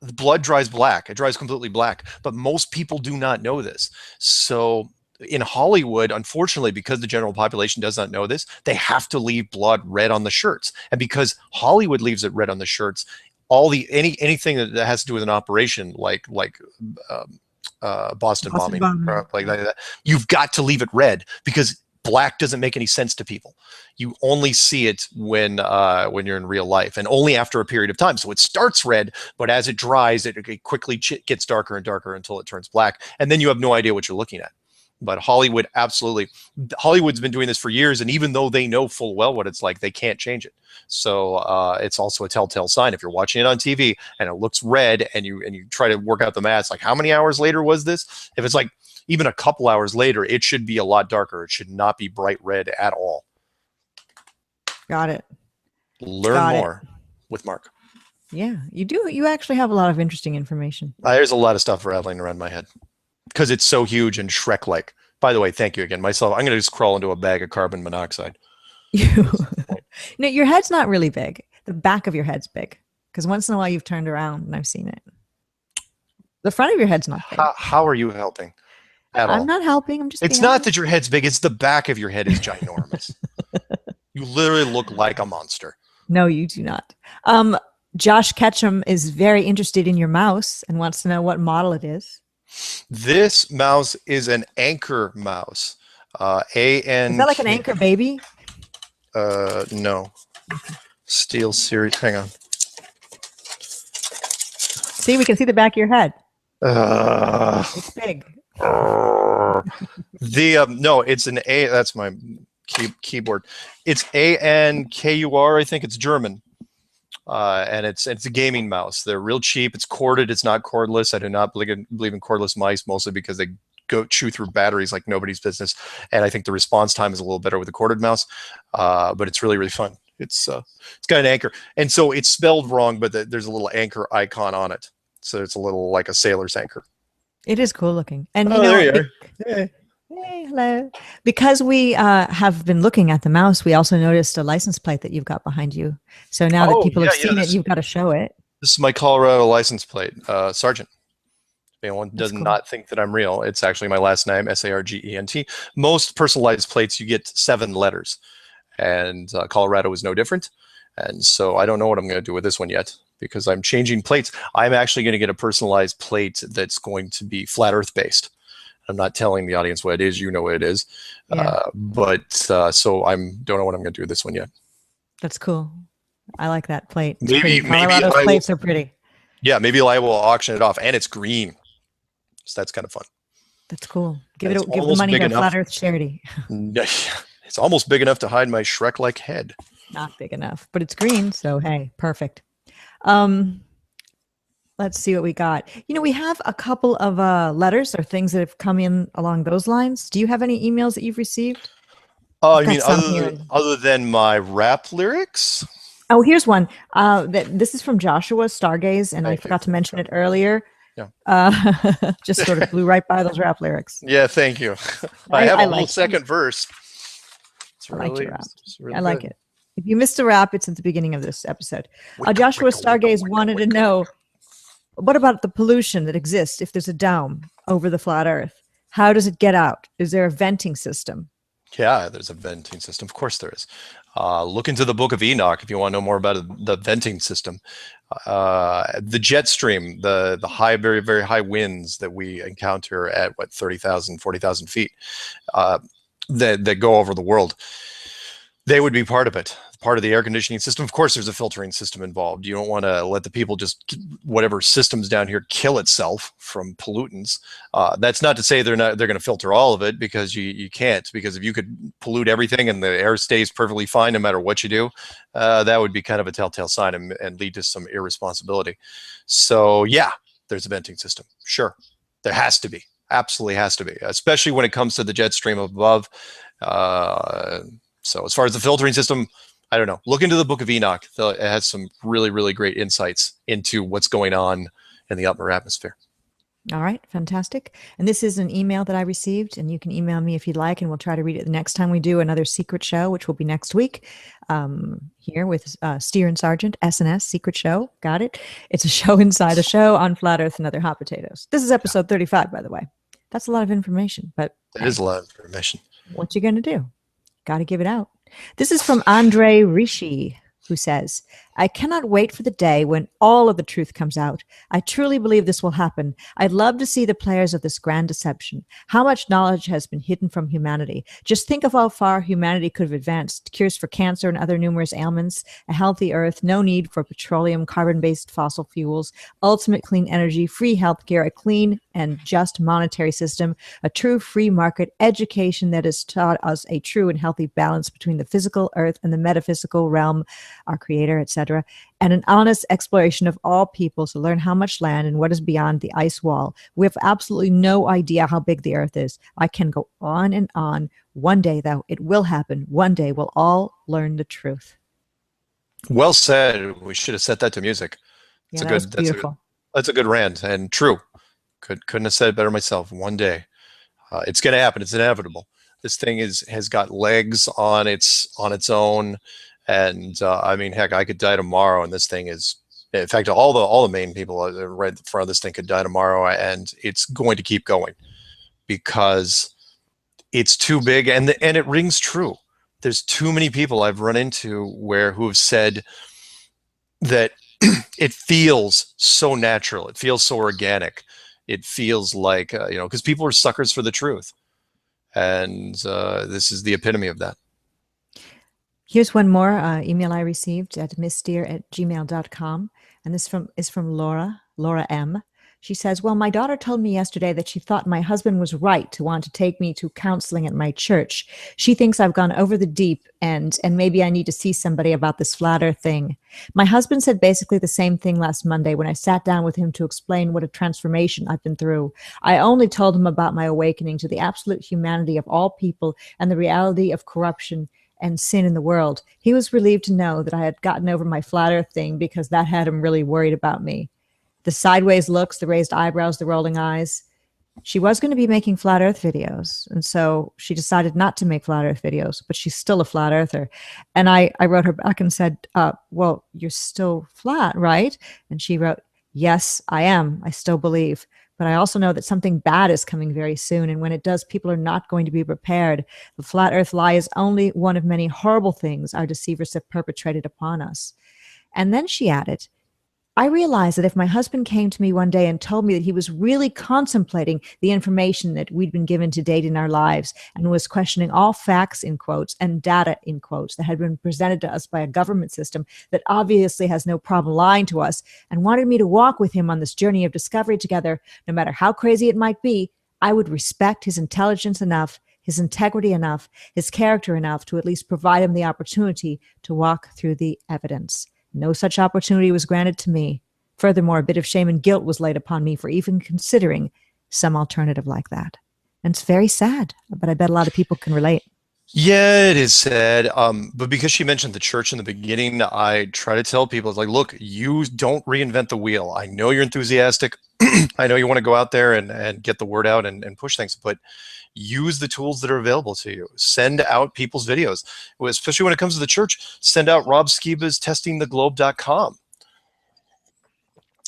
Speaker 2: The blood dries black. It dries completely black, but most people do not know this. So in Hollywood, unfortunately, because the general population does not know this, they have to leave blood red on the shirts. And because Hollywood leaves it red on the shirts, anything that has to do with an operation like Boston bombing, like that, you've got to leave it red because black doesn't make any sense to people. You only see it when you're in real life, and only after a period of time. So it starts red, but as it dries, it quickly gets darker and darker until it turns black, and then you have no idea what you're looking at. But Hollywood's been doing this for years, and even though they know full well what it's like, they can't change it. So it's also a telltale sign if you're watching it on TV and it looks red, and you try to work out the math, like how many hours later was this? If it's like even a couple hours later, it should be a lot darker. It should not be bright red at all.
Speaker 3: Got it.
Speaker 2: Learn more with Mark.
Speaker 3: Yeah, you do. You actually have a lot of interesting information.
Speaker 2: There's a lot of stuff rattling around my head because it's so huge and Shrek-like. By the way, thank you again. I'm going to just crawl into a bag of carbon monoxide.
Speaker 3: No, your head's not really big. The back of your head's big because once in a while you've turned around and I've seen it. The front of your head's not big.
Speaker 2: How are you helping?
Speaker 3: I'm not helping. I'm just.
Speaker 2: It's not that your head's big. It's the back of your head is ginormous. You literally look like a monster.
Speaker 3: No, you do not. Josh Ketchum is very interested in your mouse and wants to know what model it is.
Speaker 2: This mouse is an Anchor mouse. Is
Speaker 3: that like an Anchor baby?
Speaker 2: No. Steel series. Hang on.
Speaker 3: See, we can see the back of your head. It's big.
Speaker 2: No, it's an A. That's my keyboard. It's ANKUR. I think it's German. And it's a gaming mouse. They're real cheap. It's corded. It's not cordless. I do not believe in cordless mice, mostly because they chew through batteries like nobody's business. And I think the response time is a little better with a corded mouse. But it's really, really fun. It's got an anchor, and so it's spelled wrong, but there's a little anchor icon on it. So it's a little like a sailor's anchor. It
Speaker 3: is cool looking. And
Speaker 2: there you are.
Speaker 3: Hey, hello. Because we have been looking at the mouse, we also noticed a license plate that you've got behind you. So now that people have seen it, you've got to show it.
Speaker 2: This is my Colorado license plate, Sargent. If anyone does not think that I'm real, it's actually my last name, Sargent. Most personalized plates, you get 7 letters. And Colorado is no different. And so I don't know what I'm going to do with this one yet because I'm changing plates. I'm actually going to get a personalized plate that's going to be flat earth based. I'm not telling the audience what it is. You know what it is.
Speaker 3: Yeah.
Speaker 2: So I don't know what I'm going to do with this one yet.
Speaker 3: That's cool. I like that plate.
Speaker 2: Maybe
Speaker 3: Colorado's plates are pretty.
Speaker 2: Yeah, maybe I will auction it off. And it's green. So that's kind of fun.
Speaker 3: That's cool. Give the money to a flat earth charity.
Speaker 2: It's almost big enough to hide my Shrek-like head.
Speaker 3: Not big enough, but it's green, so hey, perfect. Let's see what we got. We have a couple of letters or things that have come in along those lines. Do you have any emails that you've received?
Speaker 2: Oh, you mean other than my rap lyrics?
Speaker 3: Oh, here's one. This is from Joshua Stargaze, and I forgot to mention it earlier.
Speaker 2: Yeah.
Speaker 3: Just sort of blew right by those rap lyrics.
Speaker 2: Yeah, thank you. I have a whole second verse.
Speaker 3: I like your rap. I like it. If you missed a rap, it's at the beginning of this episode. Joshua Stargaze wanted to know, what about the pollution that exists if there's a dome over the flat Earth? How does it get out? Is there a venting system?
Speaker 2: Yeah, there's a venting system. Of course there is. Look into the Book of Enoch if you want to know more about the venting system. The jet stream, the high, very, very high winds that we encounter at 30,000, 40,000 feet that go over the world, they would be part of it. part of the air conditioning system. Of course, there's a filtering system involved. You don't want to let the people just, whatever system's down here, kill itself from pollutants. That's not to say they're going to filter all of it, because you can't. Because if you could pollute everything and the air stays perfectly fine no matter what you do, that would be kind of a telltale sign and lead to some irresponsibility. So yeah, there's a venting system. Sure, there has to be. Absolutely has to be, especially when it comes to the jet stream above. So as far as the filtering system, I don't know. Look into the Book of Enoch. It has some really, really great insights into what's going on in the upper atmosphere.
Speaker 3: All right, fantastic. And this is an email that I received, and you can email me if you'd like, and we'll try to read it the next time we do another secret show, which will be next week, here with Steere and Sargent, S&S, Secret Show. Got it? It's a show inside a show on Flat Earth and Other Hot Potatoes. This is episode 35, by the way. That's a lot of information, but
Speaker 2: it is a lot of information.
Speaker 3: What you going to do? Got to give it out. This is from Andre Rishi, who says, I cannot wait for the day when all of the truth comes out. I truly believe this will happen. I'd love to see the players of this grand deception. How much knowledge has been hidden from humanity? Just think of how far humanity could have advanced. Cures for cancer and other numerous ailments, a healthy earth, no need for petroleum, carbon-based fossil fuels, ultimate clean energy, free healthcare, a clean and just monetary system, a true free market, education that has taught us a true and healthy balance between the physical earth and the metaphysical realm, our creator, etc., and an honest exploration of all peoples to learn how much land and what is beyond the ice wall. We have absolutely no idea how big the earth is. I can go on and on. One day, though, it will happen. One day we'll all learn the truth.
Speaker 2: Well said. We should have set that to music.
Speaker 3: Yeah, that's beautiful.
Speaker 2: That's a good rant, and true. Couldn't have said it better myself. One day, it's going to happen. It's inevitable. This thing has got legs on its own. And I mean, heck, I could die tomorrow, and this thing is, in fact, all the main people right in front of this thing could die tomorrow, and it's going to keep going because it's too big, and it rings true. There's too many people I've run into who have said that it feels so natural, it feels so organic, it feels like because people are suckers for the truth, and this is the epitome of that.
Speaker 3: Here's one more email I received at mssteere@gmail.com. And this is from Laura M. She says, well, my daughter told me yesterday that she thought my husband was right to want to take me to counseling at my church. She thinks I've gone over the deep end and maybe I need to see somebody about this flat earth thing. My husband said basically the same thing last Monday when I sat down with him to explain what a transformation I've been through. I only told him about my awakening to the absolute humanity of all people and the reality of corruption and sin in the world. He was relieved to know that I had gotten over my flat earth thing because that had him really worried about me. The sideways looks, the raised eyebrows, the rolling eyes. She was going to be making flat earth videos. And so she decided not to make flat earth videos, but she's still a flat earther. And I wrote her back and said, well, you're still flat, right? And she wrote, yes, I am. I still believe. But I also know that something bad is coming very soon. And when it does, people are not going to be prepared. The flat earth lie is only one of many horrible things our deceivers have perpetrated upon us. And then she added, I realized that if my husband came to me one day and told me that he was really contemplating the information that we'd been given to date in our lives and was questioning all facts, in quotes, and data, in quotes, that had been presented to us by a government system that obviously has no problem lying to us, and wanted me to walk with him on this journey of discovery together, no matter how crazy it might be, I would respect his intelligence enough, his integrity enough, his character enough to at least provide him the opportunity to walk through the evidence. No such opportunity was granted to me. Furthermore, a bit of shame and guilt was laid upon me for even considering some alternative like that. And it's very sad, but I bet a lot of people can relate.
Speaker 2: Yeah, it is sad. But because she mentioned the church in the beginning, I try to tell people, it's like, look, you don't reinvent the wheel. I know you're enthusiastic. I know you want to go out there and get the word out and push things, but use the tools that are available to you. Send out people's videos, especially when it comes to the church. Send out Rob Skiba's testingtheglobe.com.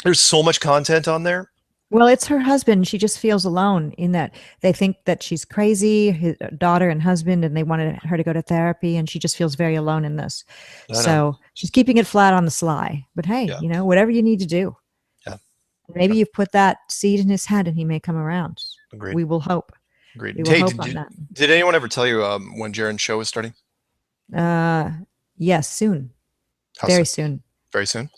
Speaker 2: There's so much content on there.
Speaker 3: Well, it's her husband. She just feels alone in that they think that she's crazy, his daughter and husband, and they wanted her to go to therapy, and she just feels very alone in this. So she's keeping it flat on the sly. But hey, whatever you need to do.
Speaker 2: Yeah.
Speaker 3: Maybe you've put that seed in his head and he may come around.
Speaker 2: Agreed.
Speaker 3: We will hope.
Speaker 2: Agreed.
Speaker 3: We will hope on that.
Speaker 2: Did anyone ever tell you when Jaren's show was starting?
Speaker 3: Yes, soon.
Speaker 2: How
Speaker 3: Very
Speaker 2: soon?
Speaker 3: soon.
Speaker 2: Very soon?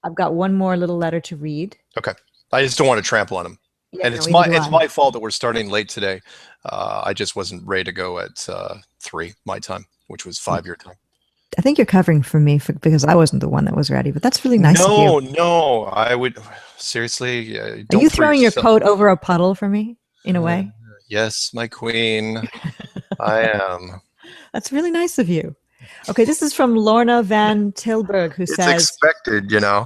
Speaker 3: I've got one more little letter to read.
Speaker 2: Okay. I just don't want to trample on him.
Speaker 3: Yeah,
Speaker 2: And
Speaker 3: no,
Speaker 2: it's
Speaker 3: either do
Speaker 2: it's
Speaker 3: I.
Speaker 2: my fault that we're starting late today. I just wasn't ready to go at 3 my time, which was 5 your time.
Speaker 3: I think you're covering for me because I wasn't the one that was ready, but that's really nice of you.
Speaker 2: No, I would seriously.
Speaker 3: Are
Speaker 2: Don't
Speaker 3: you
Speaker 2: throw
Speaker 3: throwing your
Speaker 2: yourself-
Speaker 3: coat over a puddle for me in a way?
Speaker 2: Yes, my queen. I am.
Speaker 3: That's really nice of you. Okay, this is from Lorna Van Tilburg, who
Speaker 2: It's
Speaker 3: says,
Speaker 2: expected, you know.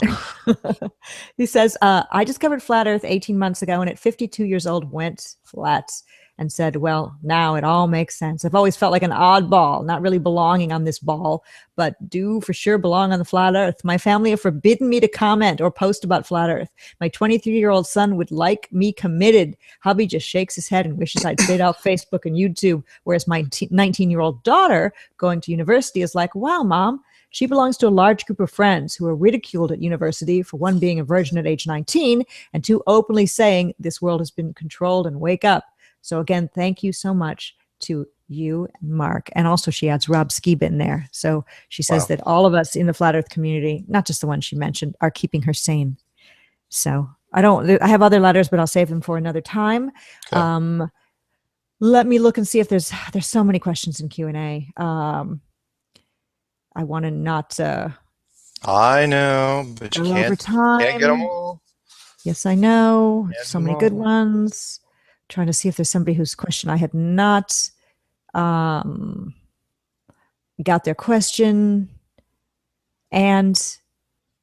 Speaker 3: he says, I discovered flat Earth 18 months ago, and at 52 years old went flat and said, well, now it all makes sense. I've always felt like an oddball, not really belonging on this ball, but do for sure belong on the flat Earth. My family have forbidden me to comment or post about flat Earth. My 23-year-old son would like me committed. Hubby just shakes his head and wishes I'd stayed off Facebook and YouTube, whereas my 19-year-old daughter going to university is like, wow, Mom, she belongs to a large group of friends who are ridiculed at university for one being a virgin at age 19 and two openly saying this world has been controlled and wake up. So again, thank you so much to you and Mark. And also she adds Rob Skiba in there. So she says that all of us in the flat Earth community, not just the one she mentioned, are keeping her sane. So I have other letters, but I'll save them for another time. Okay. Let me look and see if there's so many questions in Q&A. I want to not
Speaker 2: I know, but you can't get them all.
Speaker 3: Yes, I know. So many good ones. Trying to see if there's somebody whose question I had not got their question and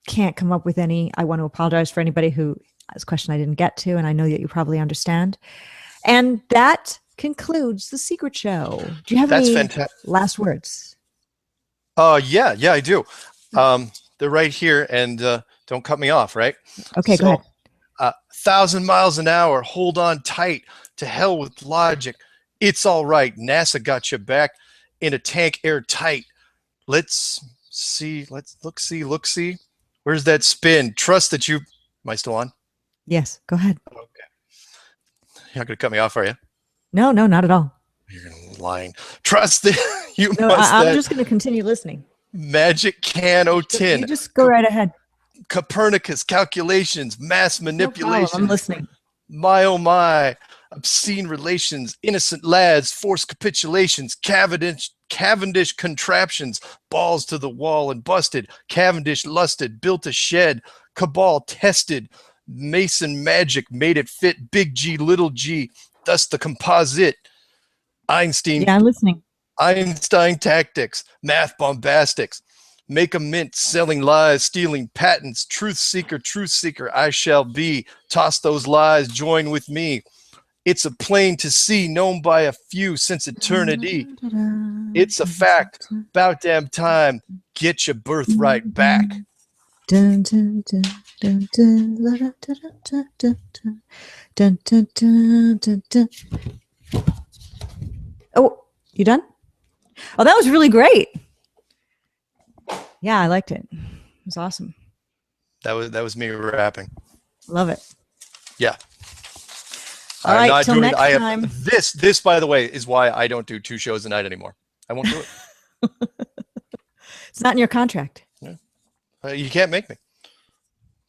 Speaker 3: can't come up with any. I want to apologize for anybody whose question I didn't get to, and I know that you probably understand. And that concludes the Secret Show. Do you have any last words?
Speaker 2: Yeah, I do. They're right here, and don't cut me off, right?
Speaker 3: Okay, go ahead.
Speaker 2: 1,000 miles an hour, hold on tight, to hell with logic. It's all right. NASA got you back in a tank airtight. Let's see. Look, see. Where's that spin? Trust that you... Am I still on?
Speaker 3: Yes, go ahead.
Speaker 2: Okay. You're not going to cut me off, are you?
Speaker 3: No, not at all.
Speaker 2: You're lying. Trust that you
Speaker 3: no,
Speaker 2: must...
Speaker 3: I'm just going to continue listening.
Speaker 2: Magic can o' tin.
Speaker 3: You just go right ahead.
Speaker 2: Copernicus calculations, mass manipulations.
Speaker 3: No, I'm listening.
Speaker 2: My oh my, obscene relations, innocent lads, forced capitulations, Cavendish contraptions, balls to the wall and busted, Cavendish lusted, built a shed, cabal tested, Mason magic made it fit, big G, little g, thus the composite, Einstein.
Speaker 3: Yeah, I'm listening.
Speaker 2: Einstein tactics, math bombastics, make a mint, selling lies, stealing patents, truth seeker, I shall be. Toss those lies, join with me. It's a plain to see, known by a few since eternity. It's a fact, about damn time, get your birthright back.
Speaker 3: Oh, you done? Oh, that was really great. Yeah, I liked it. It was awesome.
Speaker 2: That was me rapping.
Speaker 3: Love it.
Speaker 2: Yeah.
Speaker 3: All right, till next time.
Speaker 2: This, by the way, is why I don't do 2 shows a night anymore. I won't do it.
Speaker 3: It's not in your contract.
Speaker 2: Yeah. You can't make me.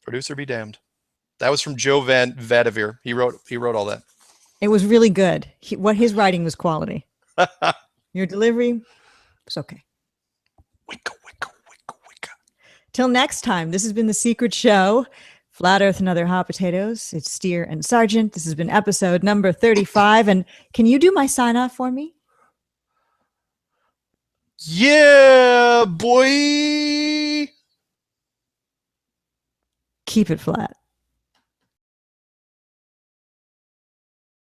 Speaker 2: Producer be damned. That was from Joe Vadavir. He wrote all that. It
Speaker 3: was really good. What his writing was quality. Your delivery was okay.
Speaker 2: Wicca.
Speaker 3: Till next time, this has been The Secret Show. Flat Earth and Other Hot Potatoes. It's Steere and Sargent. This has been episode number 35. And can you do my sign off for me?
Speaker 2: Yeah, boy.
Speaker 3: Keep it flat.